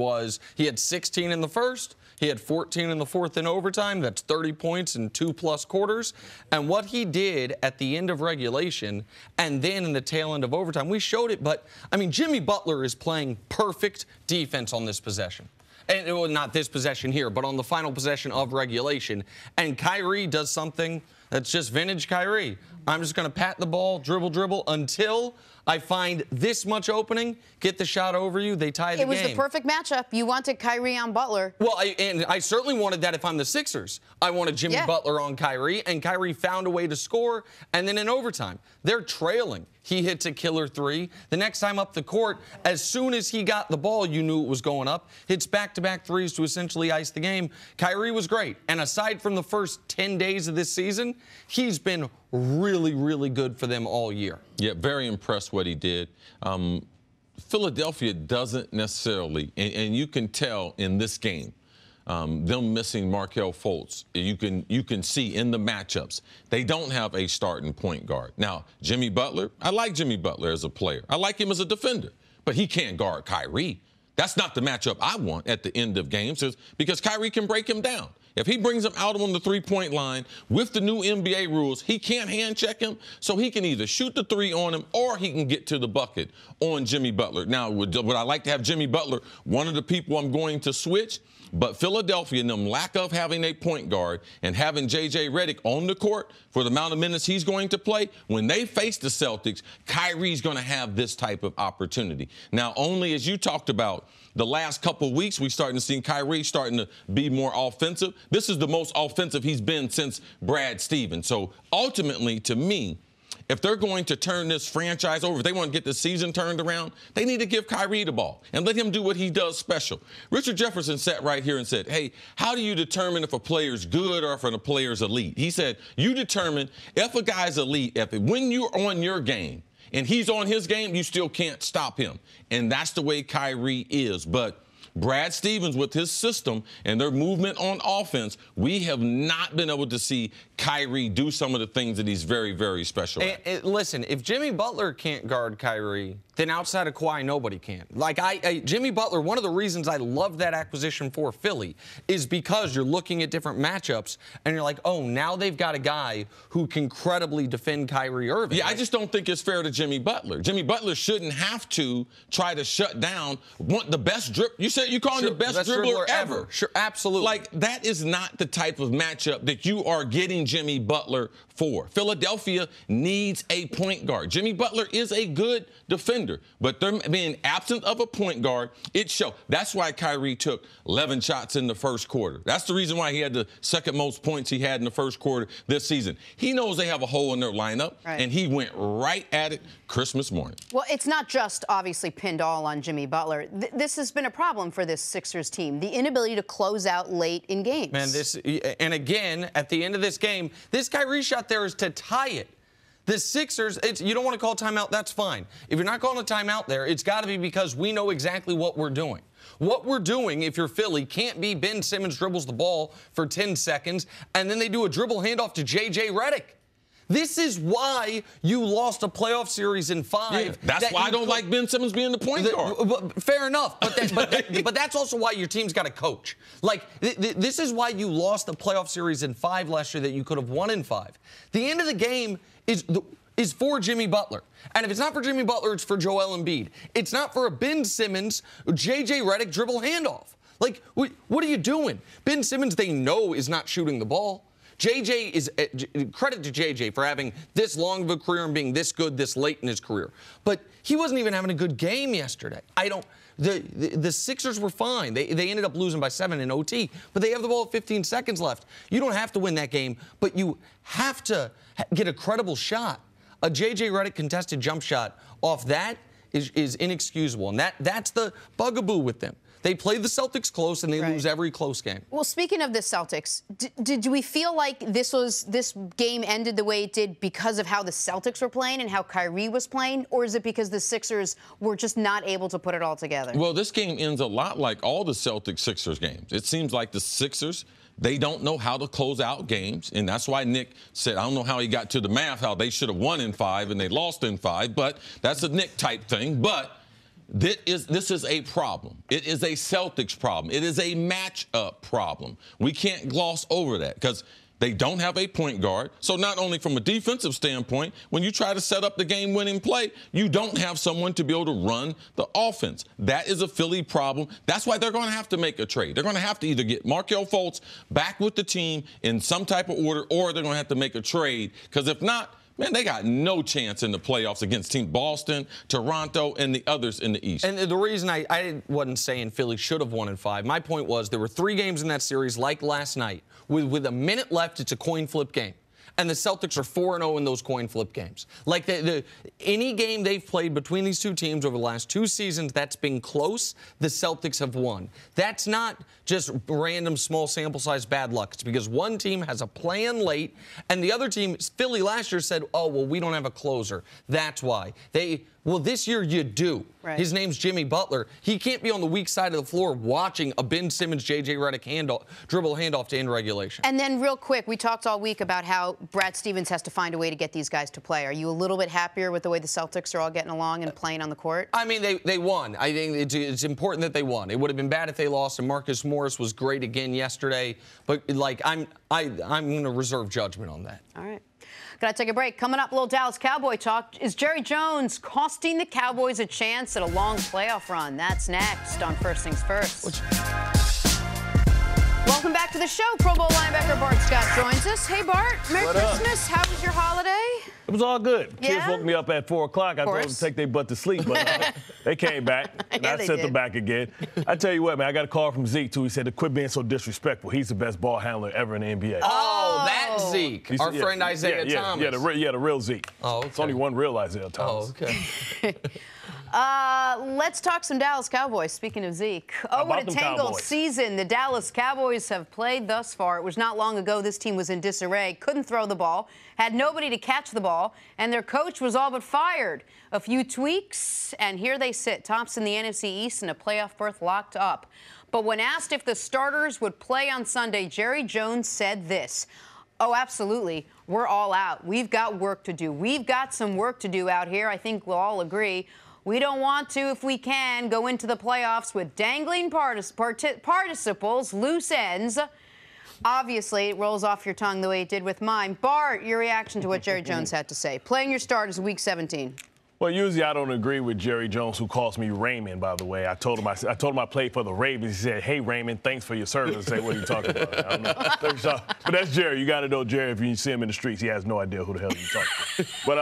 he had 16 in the first. He had 14 in the fourth in overtime. That's 30 points in 2+ quarters. And what he did at the end of regulation and then in the tail end of overtime, we showed it. But, I mean, Jimmy Butler is playing perfect defense on this possession. And well, not this possession here, but on the final possession of regulation. And Kyrie does something that's just vintage Kyrie. I'm just going to pat the ball, dribble, until I find this much opening, get the shot over you, they tie the game. It was the perfect matchup. You wanted Kyrie on Butler. Well, I certainly wanted that if I'm the Sixers. I wanted Jimmy Butler on Kyrie, and Kyrie found a way to score. And then in overtime, they're trailing. He hits a killer 3. The next time up the court, as soon as he got the ball, you knew it was going up. Hits back-to-back 3s to essentially ice the game. Kyrie was great. And aside from the first 10 days of this season, he's been really, really good for them all year. Yeah, very impressed what he did. Philadelphia doesn't necessarily, and you can tell in this game, them missing Markelle Fultz, you can see in the matchups, they don't have a starting point guard. Now, Jimmy Butler, I like Jimmy Butler as a player. I like him as a defender, but he can't guard Kyrie. That's not the matchup I want at the end of games, because Kyrie can break him down. If he brings him out on the three-point line with the new NBA rules, he can't hand check him, so he can either shoot the 3 on him or he can get to the bucket on Jimmy Butler. Now, would I like to have Jimmy Butler one of the people I'm going to switch? But Philadelphia, and them lack of having a point guard and having J.J. Redick on the court for the amount of minutes he's going to play, when they face the Celtics, Kyrie's going to have this type of opportunity. Now, only as you talked about, the last couple of weeks, we're starting to see Kyrie starting to be more offensive. This is the most offensive he's been since Brad Stevens. So ultimately, to me, if they're going to turn this franchise over, if they want to get the season turned around, they need to give Kyrie the ball and let him do what he does special. Richard Jefferson sat right here and said, hey, how do you determine if a player's good or if a player's elite? He said, you determine if a guy's elite, when you're on your game and he's on his game, you still can't stop him. And that's the way Kyrie is. But Brad Stevens, with his system and their movement on offense, we have not been able to see Kyrie do some of the things that he's very, very special at. Listen, if Jimmy Butler can't guard Kyrie, then outside of Kawhi, nobody can. Like, Jimmy Butler, one of the reasons I love that acquisition for Philly is because you're looking at different matchups and you're like, oh, now they've got a guy who can credibly defend Kyrie Irving. Yeah, I just don't think it's fair to Jimmy Butler. Jimmy Butler shouldn't have to try to shut down the best drip. You said you call him the best dribbler ever. Sure, absolutely. Like, that is not the type of matchup that you are getting Jimmy Butler for. Philadelphia needs a point guard. Jimmy Butler is a good defender, but them being absent of a point guard, it shows. That's why Kyrie took 11 shots in the first quarter. That's the reason why he had the second most points he had in the first quarter this season. He knows they have a hole in their lineup, and he went right at it Christmas morning. Well, it's not just obviously pinned all on Jimmy Butler. This has been a problem for this Sixers team, the inability to close out late in games. Man, and again, at the end of this game, this Kyrie shot there is to tie it. The Sixers, you don't want to call timeout, that's fine. If you're not calling a timeout there, it's got to be because we know exactly what we're doing. What we're doing, if you're Philly, can't be Ben Simmons dribbles the ball for 10 seconds, and then they do a dribble handoff to J.J. Redick. This is why you lost a playoff series in 5. Yeah, that's why I don't like Ben Simmons being the point guard. Fair enough, but that's also why your team's got a coach. Like, this is why you lost the playoff series in 5 last year that you could have won in 5. The end of the game is for Jimmy Butler. And if it's not for Jimmy Butler, it's for Joel Embiid. It's not for a Ben Simmons, J.J. Redick dribble handoff. Like, what are you doing? Ben Simmons, they know, is not shooting the ball. JJ is credit to JJ for having this long of a career and being this good this late in his career. But he wasn't even having a good game yesterday. The Sixers were fine. They ended up losing by 7 in OT, but they have the ball with 15 seconds left. You don't have to win that game, but you have to get a credible shot. A J.J. Redick contested jump shot off that is inexcusable, and that's the bugaboo with them. They play the Celtics close, and they lose every close game. Well, speaking of the Celtics, did we feel like this game ended the way it did because of how the Celtics were playing and how Kyrie was playing, or is it because the Sixers were just not able to put it all together? Well, this game ends a lot like all the Celtics-Sixers games. It seems like the Sixers, they don't know how to close out games, and that's why Nick said, I don't know how he got to the math, how they should have won in 5 and they lost in 5, but that's a Nick-type thing. But this is a problem. It is a Celtics problem. It is a matchup problem. We can't gloss over that because they don't have a point guard. So not only from a defensive standpoint, when you try to set up the game-winning play, you don't have someone to be able to run the offense. That is a Philly problem. That's why they're going to have to make a trade. They're going to have to either get Markelle Fultz back with the team in some type of order, or they're going to have to make a trade, because if not, man, they got no chance in the playoffs against Team Boston, Toronto, and the others in the East. And the reason I wasn't saying Philly should have won in 5, my point was there were 3 games in that series like last night. With a minute left, it's a coin flip game. And the Celtics are 4-0 in those coin flip games. Like, any game they've played between these two teams over the last 2 seasons that's been close, the Celtics have won. That's not just random small sample size bad luck. It's because one team has a plan late, and the other team, Philly last year, said, oh, well, we don't have a closer. That's why. Well, this year you do. Right. His name's Jimmy Butler. He can't be on the weak side of the floor watching a Ben Simmons, J.J. Redick dribble handoff to end regulation. And then real quick, we talked all week about how Brad Stevens has to find a way to get these guys to play. Are you a little bit happier with the way the Celtics are all getting along and playing on the court? I mean, they won. I think it's important that they won. It would have been bad if they lost, and Marcus Morris was great again yesterday. But, like, I'm going to reserve judgment on that. All right. Got to take a break. Coming up, a little Dallas Cowboy talk. Is Jerry Jones costing the Cowboys a chance at a long playoff run? That's next on First Things First. Welcome back to the show. Pro Bowl linebacker Bart Scott joins us. Hey, Bart. Merry Christmas. How was your holiday? It was all good. Yeah? Kids woke me up at 4 o'clock. I told them to take their butt to sleep, but they came back, and I sent them back again. I tell you what, man, I got a call from Zeke, too. He said to quit being so disrespectful. He's the best ball handler ever in the NBA. Oh, that Zeke. Our friend Isaiah Thomas. Yeah, the real Zeke. Oh, okay. It's only one real Isaiah Thomas. Oh, okay. Let's talk some Dallas Cowboys. Speaking of Zeke. Oh, what a tangled season the Dallas Cowboys have played thus far. It was not long ago this team was in disarray, couldn't throw the ball, had nobody to catch the ball, and their coach was all but fired. A few tweaks, and here they sit, tops in the NFC East and a playoff berth locked up. But when asked if the starters would play on Sunday, Jerry Jones said this. Oh, absolutely. We're all out. We've got work to do. We've got some work to do out here. I think we'll all agree. We don't want to, if we can, go into the playoffs with dangling participles, loose ends. Obviously, it rolls off your tongue the way it did with mine. Bart, your reaction to what Jerry Jones had to say. Playing your starters Week 17. Well, usually I don't agree with Jerry Jones, who calls me Raymond, by the way. I told him I played for the Ravens. He said, "Hey, Raymond, thanks for your service." I said, "What are you talking about?" I don't know. But that's Jerry. You got to know Jerry. If you see him in the streets, he has no idea who the hell you're talking to. But,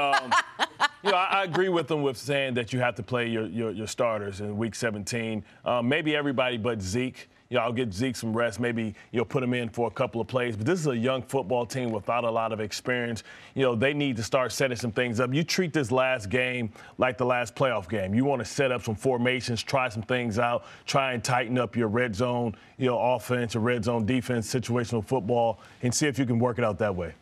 I agree with him with saying that you have to play your starters in Week 17. Maybe everybody but Zeke. I'll get Zeke some rest. Maybe you'll put him in for a couple of plays. But this is a young football team without a lot of experience. They need to start setting some things up. You treat this last game like the last playoff game. You want to set up some formations, try some things out, try and tighten up your red zone, offense or red zone defense, situational football, and see if you can work it out that way.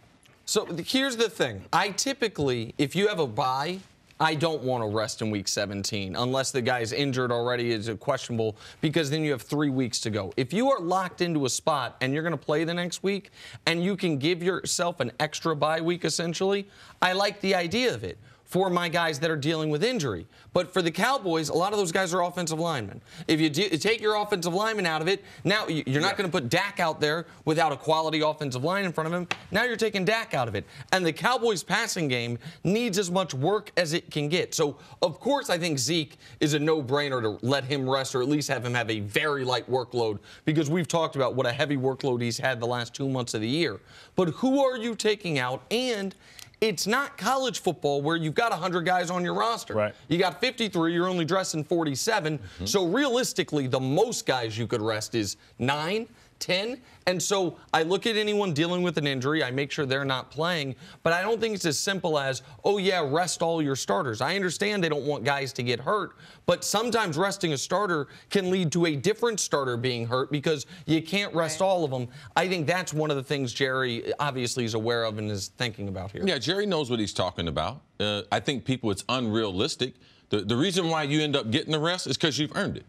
So here's the thing. I typically, if you have a bye, I don't want to rest in Week 17 unless the guy's injured already, is questionable, because then you have 3 weeks to go. If you are locked into a spot and you're going to play the next week and you can give yourself an extra bye week, essentially, I like the idea of it for my guys that are dealing with injury. But for the Cowboys, a lot of those guys are offensive linemen. If you take your offensive lineman out of it, now you're not going to put Dak out there without a quality offensive line in front of him. Now you're taking Dak out of it. And the Cowboys' passing game needs as much work as it can get. So, of course, I think Zeke is a no-brainer to let him rest or at least have him have a very light workload, because we've talked about what a heavy workload he's had the last 2 months of the year. But who are you taking out? And it's not college football where you've got 100 guys on your roster. Right. You got 53, you're only dressing 47. Mm-hmm. So realistically, the most guys you could rest is 9, 10. And so I look at anyone dealing with an injury, I make sure they're not playing, but I don't think it's as simple as, oh yeah, rest all your starters. I understand they don't want guys to get hurt, but sometimes resting a starter can lead to a different starter being hurt because you can't rest all of them. I think that's one of the things Jerry obviously is aware of and is thinking about here. Yeah, Jerry knows what he's talking about. I think it's unrealistic. The reason why you end up getting the rest is because you've earned it.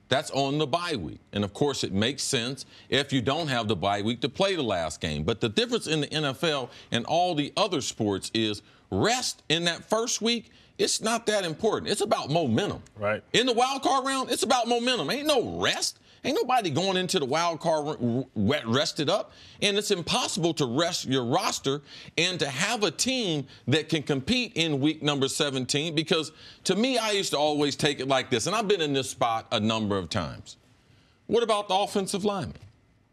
That's on the bye week. And, of course, it makes sense if you don't have the bye week to play the last game. But the difference in the NFL and all the other sports is rest in that first week, it's not that important. It's about momentum. Right. In the wild card round, it's about momentum. Ain't no rest. Ain't nobody going into the wild card rested up. And it's impossible to rest your roster and to have a team that can compete in week number 17, because to me, I used to always take it like this, and I've been in this spot a number of times. What about the offensive linemen?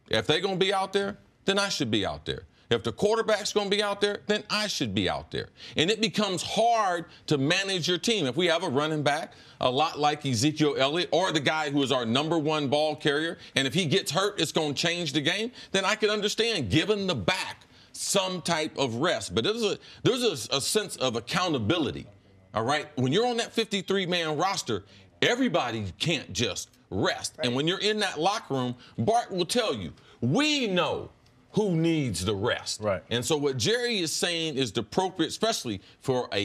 If they're going to be out there, then I should be out there. If the quarterback's going to be out there, then I should be out there. And it becomes hard to manage your team. If we have a running back, a lot like Ezekiel Elliott, or the guy who is our #1 ball carrier, and if he gets hurt, it's going to change the game, then I can understand giving the back some type of rest. But there's a sense of accountability, all right? When you're on that 53-man roster, everybody can't just rest. Right. And when you're in that locker room, Bart will tell you, we know who needs the rest. Right. And so what Jerry is saying is appropriate, especially for a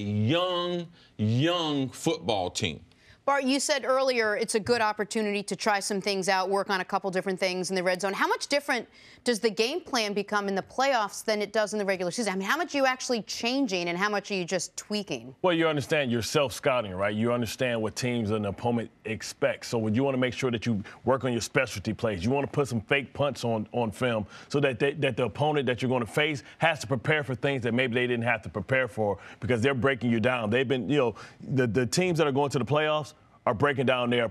young football team. Bart, you said earlier it's a good opportunity to try some things out, work on a couple different things in the red zone. How much different does the game plan become in the playoffs than it does in the regular season? I mean, how much are you actually changing and how much are you just tweaking? Well, you understand you're self-scouting, right? You understand what teams and the opponent expect. So you want to make sure that you work on your specialty plays. You want to put some fake punts on film so that the opponent that you're going to face has to prepare for things that maybe they didn't have to prepare for because they're breaking you down. They've been, the teams that are going to the playoffs are breaking down their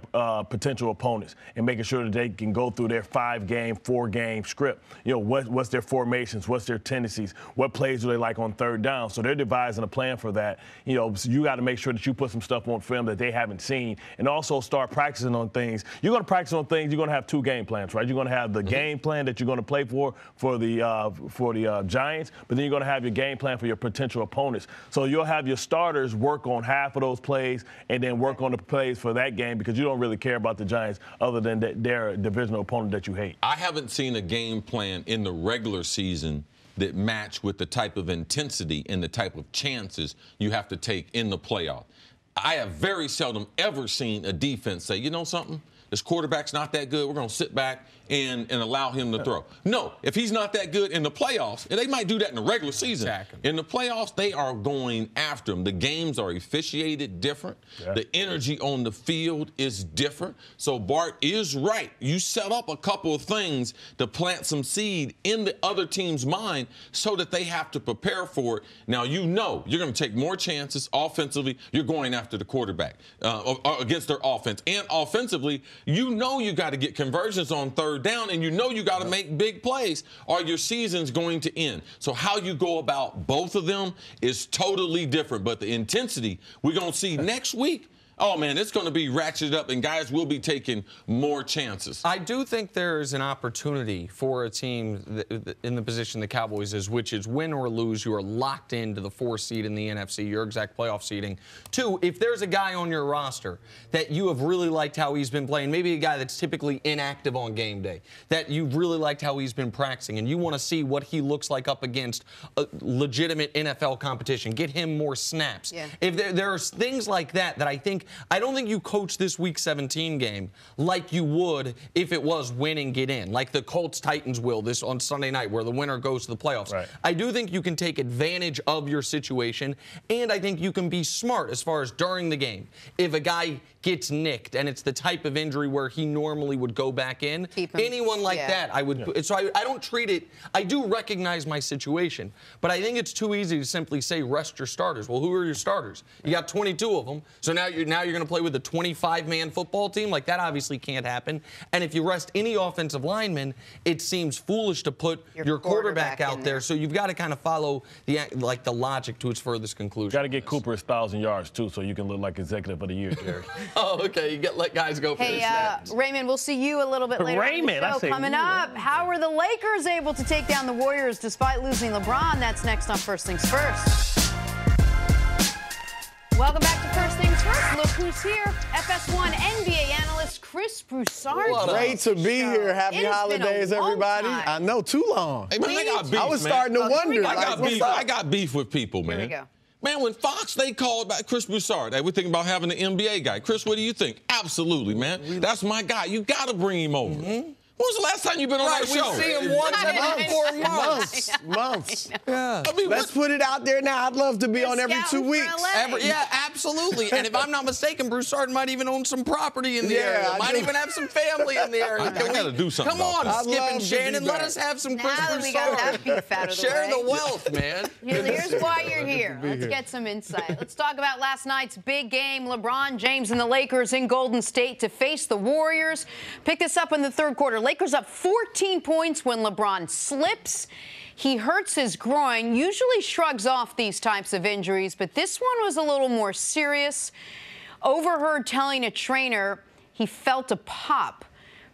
potential opponents and making sure that they can go through their 5-game, 4-game script. What's their formations, what's their tendencies, what plays do they like on third down. So they're devising a plan for that. So you got to make sure that you put some stuff on film that they haven't seen, and also start practicing on things. You're going to practice on things. You're going to have 2 game plans, right? You're going to have the game plan that you're going to play for the Giants, but then you're going to have your game plan for your potential opponents. So you'll have your starters work on half of those plays and then work on the plays for that game, because you don't really care about the Giants other than their divisional opponent that you hate. I haven't seen a game plan in the regular season that match with the type of intensity and the type of chances you have to take in the playoff. I have very seldom ever seen a defense say, you know something? his quarterback's not that good. We're going to sit back and allow him to throw. No, if he's not that good in the playoffs, and they might do that in the regular season. Exactly. In the playoffs, they are going after him. The games are officiated different. Yeah. The energy on the field is different. So Bart is right. You set up a couple of things to plant some seed in the other team's mind so that they have to prepare for it. Now, you know you're going to take more chances offensively. You're going after the quarterback against their offense. And offensively, you know you got to get conversions on third down, and you know you got to make big plays or your season's going to end. So how you go about both of them is totally different. But the intensity we're going to see next week, oh, man, it's going to be ratcheted up, and guys will be taking more chances. I do think there's an opportunity for a team in the position the Cowboys is, which is win or lose, you are locked into the 4th seed in the NFC, your exact playoff seeding. 2, if there's a guy on your roster that you have really liked how he's been playing, maybe a guy that's typically inactive on game day, that you've really liked how he's been practicing, and you want to see what he looks like up against a legitimate NFL competition, get him more snaps. Yeah. If there are things like that I don't think you coach this Week 17 game like you would if it was win and get in, like the Colts-Titans will this on Sunday night where the winner goes to the playoffs. Right. I do think you can take advantage of your situation, and I think you can be smart as far as during the game. If a guy gets nicked and it's the type of injury where he normally would go back in, anyone like that, I would. Yeah. So I don't treat it. I do recognize my situation, but I think it's too easy to simply say rest your starters. Well, who are your starters? You got 22 of them, so now you're going to play with a 25-man football team? Like, that obviously can't happen. And if you rest any offensive lineman, it seems foolish to put your quarterback out there. So you've got to kind of follow the logic to its furthest conclusion. Got to get Cooper his 1,000 yards, too, so you can look like executive of the year, Jerry. Oh, okay. You let guys go for this. Raymond, we'll see you a little bit later on the show. Coming up, how were the Lakers able to take down the Warriors despite losing LeBron? That's next on First Things First. Welcome back to First Things First. Look who's here. FS1 NBA analyst Cris Broussard. Great to be here. Happy holidays, everybody. I know, too long. Hey, man, I got beef, I was starting to wonder. I got beef with people, man. Here we go. Man, when Fox, they called about Cris Broussard, we're thinking about having an NBA guy. Chris, what do you think? Absolutely, man. That's my guy. You got to bring him over. When was the last time you've been on that show? We see him once every 4 months. Months. Yeah. I mean, let's put it out there now. I'd love to be on every 2 weeks. Yeah, absolutely. And if I'm not mistaken, Broussard might even own some property in the area. Might even have some family in the area. I got to do something. Come on, Skip and Shannon. Let us have some Cris Broussard. We got that beef out of the Share way. the wealth, man. Here's why you're here. Let's get some insight. Let's talk about last night's big game. LeBron James and the Lakers in Golden State to face the Warriors. Pick this up in the third quarter. Lakers up 14 points when LeBron slips. He hurts his groin, usually shrugs off these types of injuries, but this one was a little more serious. Overheard telling a trainer he felt a pop.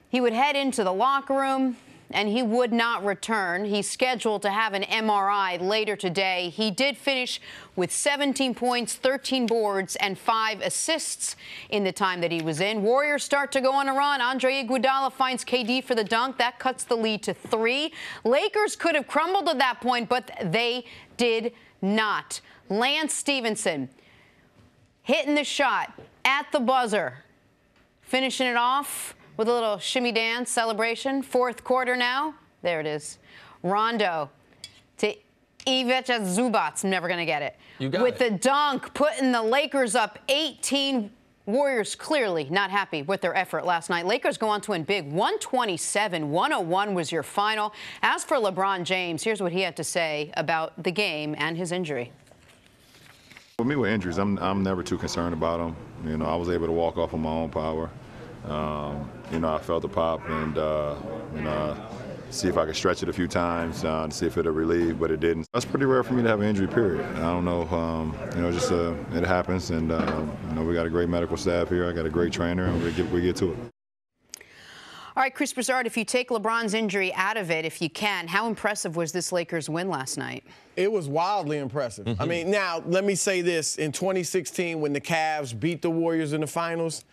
He would head into the locker room, and he would not return. He's scheduled to have an MRI later today. He did finish with 17 points, 13 boards, and 5 assists in the time that he was in. Warriors start to go on a run. Andre Iguodala finds KD for the dunk. That cuts the lead to 3. Lakers could have crumbled at that point, but they did not. Lance Stevenson hitting the shot at the buzzer, finishing it off with a little shimmy dance celebration. Fourth quarter now. There it is. Rondo to Ivica Zubac. I'm never going to get it. You got with the dunk, putting the Lakers up 18. Warriors clearly not happy with their effort last night. Lakers go on to win big. 127-101 was your final. As for LeBron James, here's what he had to say about the game and his injury. For me with injuries, I'm never too concerned about them. You know, I was able to walk off on my own power. You know, I felt the pop and, you know, see if I could stretch it a few times to see if it'll relieve, but it didn't. That's pretty rare for me to have an injury, period. I don't know, you know, just it happens, and, you know, we got a great medical staff here. I got a great trainer, and we get to it. All right, Cris Broussard, if you take LeBron's injury out of it, if you can, how impressive was this Lakers win last night? It was wildly impressive. I mean, now, let me say this. In 2016, when the Cavs beat the Warriors in the finals,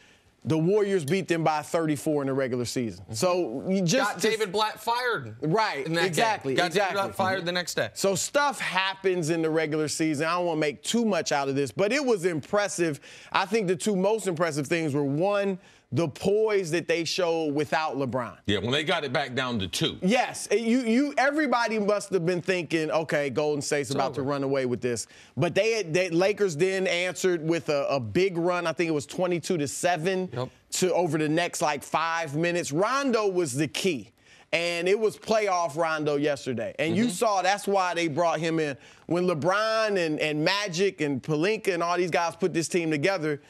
the Warriors beat them by 34 in the regular season. So you just got David Blatt fired. Right, exactly. Got David Blatt fired the next day. So stuff happens in the regular season. I don't want to make too much out of this, but it was impressive. I think the two most impressive things were, one, the poise that they showed without LeBron. Yeah, when they got it back down to 2. Yes, everybody must have been thinking, okay, Golden State's about to run away with this. But Lakers then answered with a big run. I think it was 22-7 to over the next like 5 minutes. Rondo was the key. And it was playoff Rondo yesterday. And you saw that's why they brought him in. When LeBron and Magic and Pelinka and all these guys put this team together,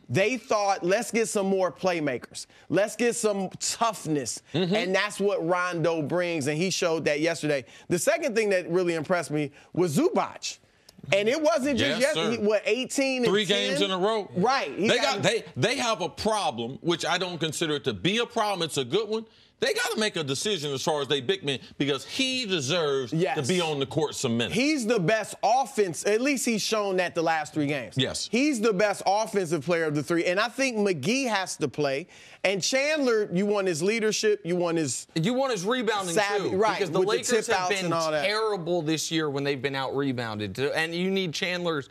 they thought, let's get some more playmakers. Let's get some toughness. And that's what Rondo brings, and he showed that yesterday. The second thing that really impressed me was Zubac. And it wasn't just yesterday. What, 18 and 3 10? games in a row? Right. They have a problem, which I don't consider it to be a problem. It's a good one. They got to make a decision as far as they big men because he deserves to be on the court some minutes. He's the best offense. At least he's shown that the last 3 games. Yes. He's the best offensive player of the 3. And I think McGee has to play. And Chandler, you want his leadership. You want his rebounding too. Right. Because the Lakers have been terrible this year when they've been out rebounded. And you need Chandler's.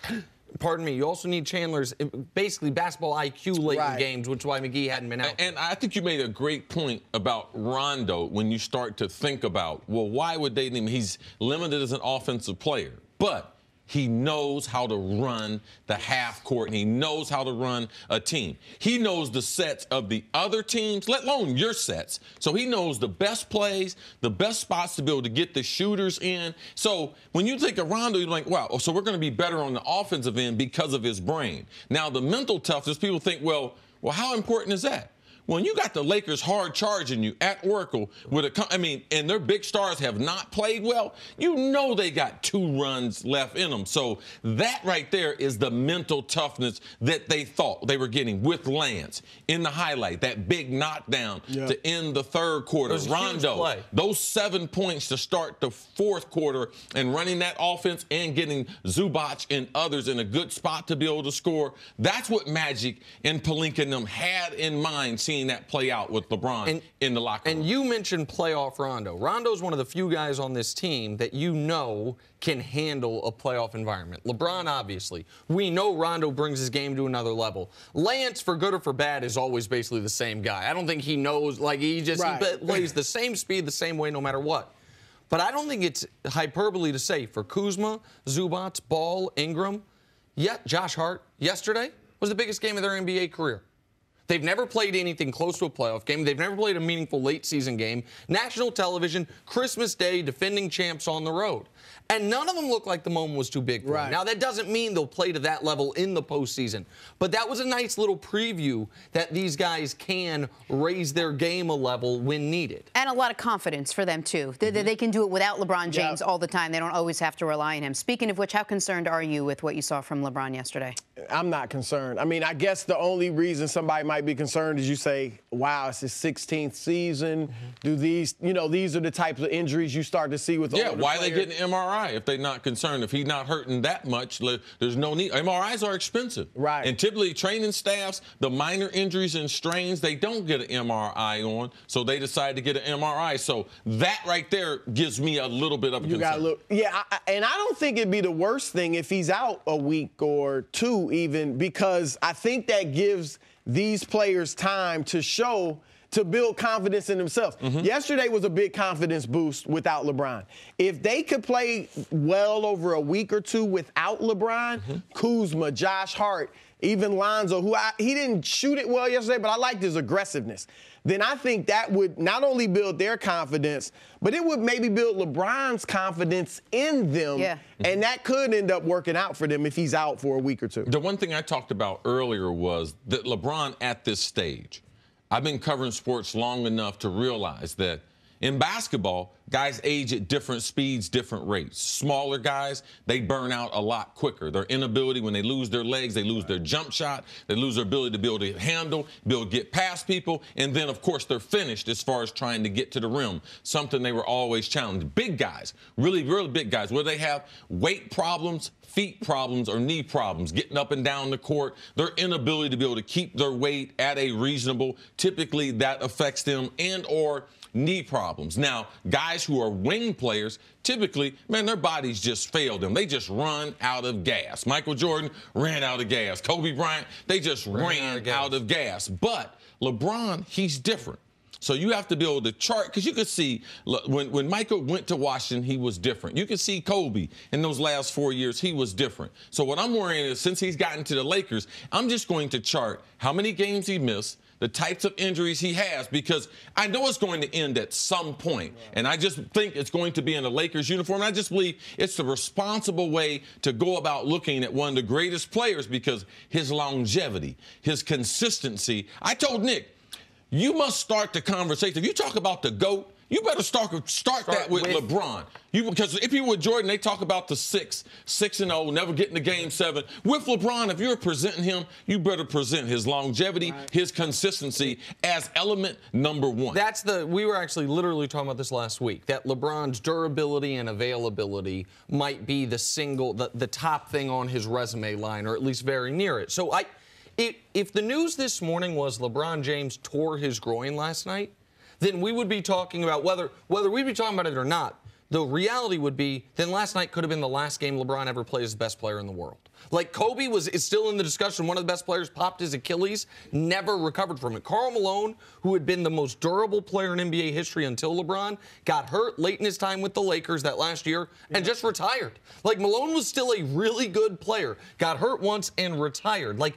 Pardon me, you also need Chandler's basically basketball IQ late in games, which is why McGee hadn't been out. And I think you made a great point about Rondo when you start to think about, well, why would they name him? He's limited as an offensive player, but he knows how to run the half court, and he knows how to run a team. He knows the sets of the other teams, let alone your sets. So he knows the best plays, the best spots to be able to get the shooters in. So when you think of Rondo, you're like, wow, so we're going to be better on the offensive end because of his brain. Now, the mental toughness, people think, well, how important is that? When you got the Lakers hard charging you at Oracle with and their big stars have not played well, you know they got 2 runs left in them. So that right there is the mental toughness that they thought they were getting with Lance in the highlight, that big knockdown to end the 3rd quarter. Rondo, those 7 points to start the 4th quarter and running that offense and getting Zubac and others in a good spot to be able to score. That's what Magic and Pelinka and them had in mind seeing that play out with LeBron in the locker room. And you mentioned playoff Rondo. Rondo's one of the few guys on this team that you know can handle a playoff environment. LeBron, obviously. We know Rondo brings his game to another level. Lance, for good or for bad, is always basically the same guy. I don't think he knows, he plays the same speed, the same way, no matter what. But I don't think it's hyperbole to say for Kuzma, Zubac, Ball, Ingram, Josh Hart, yesterday was the biggest game of their NBA career. They've never played anything close to a playoff game. They've never played a meaningful late-season game. National television, Christmas Day, defending champs on the road. And none of them look like the moment was too big for them. Now, that doesn't mean they'll play to that level in the postseason. But that was a nice little preview that these guys can raise their game a level when needed. And a lot of confidence for them, too. They can do it without LeBron James all the time. They don't always have to rely on him. Speaking of which, how concerned are you with what you saw from LeBron yesterday? I'm not concerned. I mean, I guess the only reason somebody might be concerned is you say, wow, it's his 16th season. Do these, these are the types of injuries you start to see with older why players. they getting MRI if they're not concerned? If he's not hurting that much, there's no need. MRIs are expensive. Right. And typically training staffs, the minor injuries and strains, they don't get an MRI on, so they decide to get an MRI. So that right there gives me a little bit of a concern. Gotta look. Yeah, and I don't think it'd be the worst thing if he's out a week or 2 even, because I think that gives these players time to build confidence in themselves. Yesterday was a big confidence boost without LeBron. If they could play well over a week or 2 without LeBron, Kuzma, Josh Hart, even Lonzo, he didn't shoot it well yesterday, but I liked his aggressiveness. Then I think that would not only build their confidence, but it would maybe build LeBron's confidence in them. Yeah. And that could end up working out for them if he's out for a week or 2. The one thing I talked about earlier was that LeBron at this stage, I've been covering sports long enough to realize that in basketball, guys age at different speeds, different rates. Smaller guys, they burn out a lot quicker. Their inability, when they lose their legs, they lose their jump shot, they lose their ability to be able to handle, be able to get past people, and then, of course, they're finished as far as trying to get to the rim, something they were always challenged. Big guys, really, really big guys, where they have weight problems, feet problems, or knee problems, getting up and down the court, their inability to be able to keep their weight at a reasonable, typically that affects them, and or knee problems. Now, guys who are wing players, typically, man, their bodies just fail them. They just run out of gas. Michael Jordan ran out of gas. Kobe Bryant, they just ran out of gas. But LeBron, he's different. So you have to be able to chart, because you could see when Michael went to Washington, he was different. You could see Kobe in those last 4 years, he was different. So what I'm worrying is, since he's gotten to the Lakers, I'm just going to chart how many games he missed, the types of injuries he has, because I know it's going to end at some point. And I just think it's going to be in a Lakers uniform. And I just believe it's the responsible way to go about looking at one of the greatest players, because his longevity, his consistency. I told Nick, you must start the conversation. If you talk about the GOAT, you better start that with LeBron. Because if you were Jordan, they talk about the 6-0, never getting to Game 7. With LeBron, if you're presenting him, you better present his longevity, his consistency as element number one. We were actually literally talking about this last week, that LeBron's durability and availability might be the top thing on his resume line, or at least very near it. So if the news this morning was LeBron James tore his groin last night, then we would be talking about whether we'd be talking about it or not. The reality would be, then last night could have been the last game LeBron ever played as the best player in the world. Like, Kobe is still in the discussion. One of the best players popped his Achilles, never recovered from it. Karl Malone, who had been the most durable player in NBA history until LeBron, got hurt late in his time with the Lakers that last year and just retired. Like, Malone was still a really good player, got hurt once and retired. Like,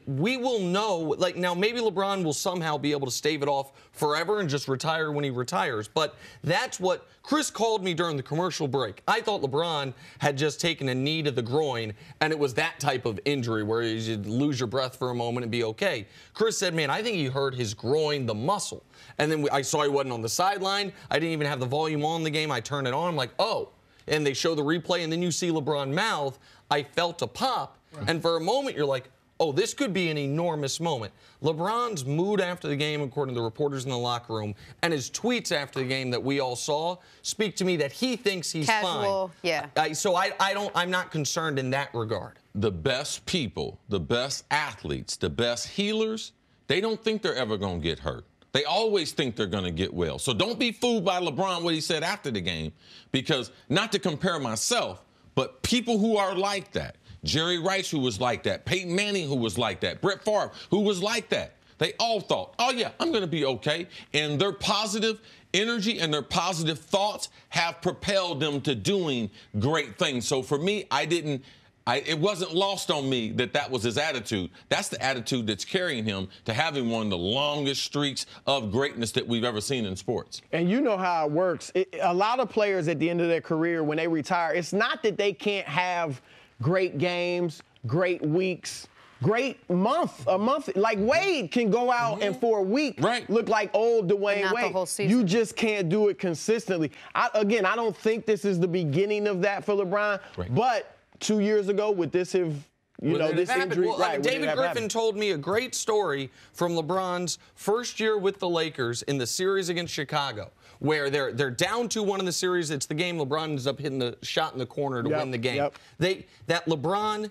we will know, like, now maybe LeBron will somehow be able to stave it off forever and just retire when he retires. But that's what Cris called me during the commercial break. I thought LeBron had just taken a knee to the groin, and it was that type of injury where you'd lose your breath for a moment and be okay. Cris said, man, I think he hurt his groin, the muscle. And then I saw he wasn't on the sideline. I didn't even have the volume on the game. I turned it on. I'm like, oh. And they show the replay, and then you see LeBron mouth, I felt a pop. Right. And for a moment, you're like, oh, this could be an enormous moment. LeBron's mood after the game, according to the reporters in the locker room, and his tweets after the game that we all saw speak to me that he thinks he's casual, fine. Yeah. So I'm not concerned in that regard. The best people, the best athletes, the best healers, they don't think they're ever going to get hurt. They always think they're going to get well. So don't be fooled by LeBron, what he said after the game, because not to compare myself, but people who are like that. Jerry Rice, who was like that. Peyton Manning, who was like that. Brett Favre, who was like that. They all thought, oh, yeah, I'm going to be okay. And their positive energy and their positive thoughts have propelled them to doing great things. So for me, it wasn't lost on me that was his attitude. That's the attitude that's carrying him to having one of the longest streaks of greatness that we've ever seen in sports. And you know how it works. A lot of players at the end of their career, when they retire, it's not that they can't have great games, great weeks, great a month. Like Wade can go out and for a week look like old Dwayne Wade. The whole season. You just can't do it consistently. I don't think this is the beginning of that for LeBron, but 2 years ago with this this injury. Well, David Griffin told me a great story from LeBron's first year with the Lakers in the series against Chicago, where they're down 2-1 in the series. It's the game LeBron ends up hitting the shot in the corner to win the game. That LeBron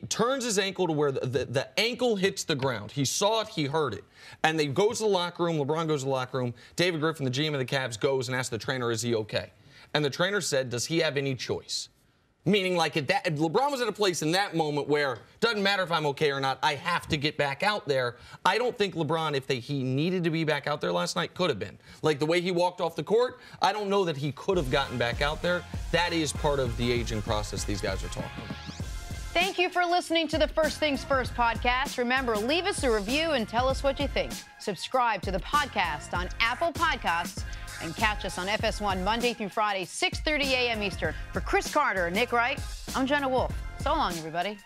turns his ankle to where the ankle hits the ground. He saw it, he heard it. And they goes to the locker room, LeBron goes to the locker room, David Griffin, the GM of the Cavs, goes and asks the trainer, is he okay? And the trainer said, does he have any choice? Meaning, like, LeBron was at a place in that moment where doesn't matter if I'm okay or not, I have to get back out there. I don't think LeBron, if he needed to be back out there last night, could have been. Like, the way he walked off the court, I don't know that he could have gotten back out there. That is part of the aging process these guys are talking about. Thank you for listening to the First Things First podcast. Remember, leave us a review and tell us what you think. Subscribe to the podcast on Apple Podcasts and catch us on FS1 Monday through Friday, 6:30 a.m. Eastern. For Cris Carter and Nick Wright, I'm Jenna Wolfe. So long, everybody.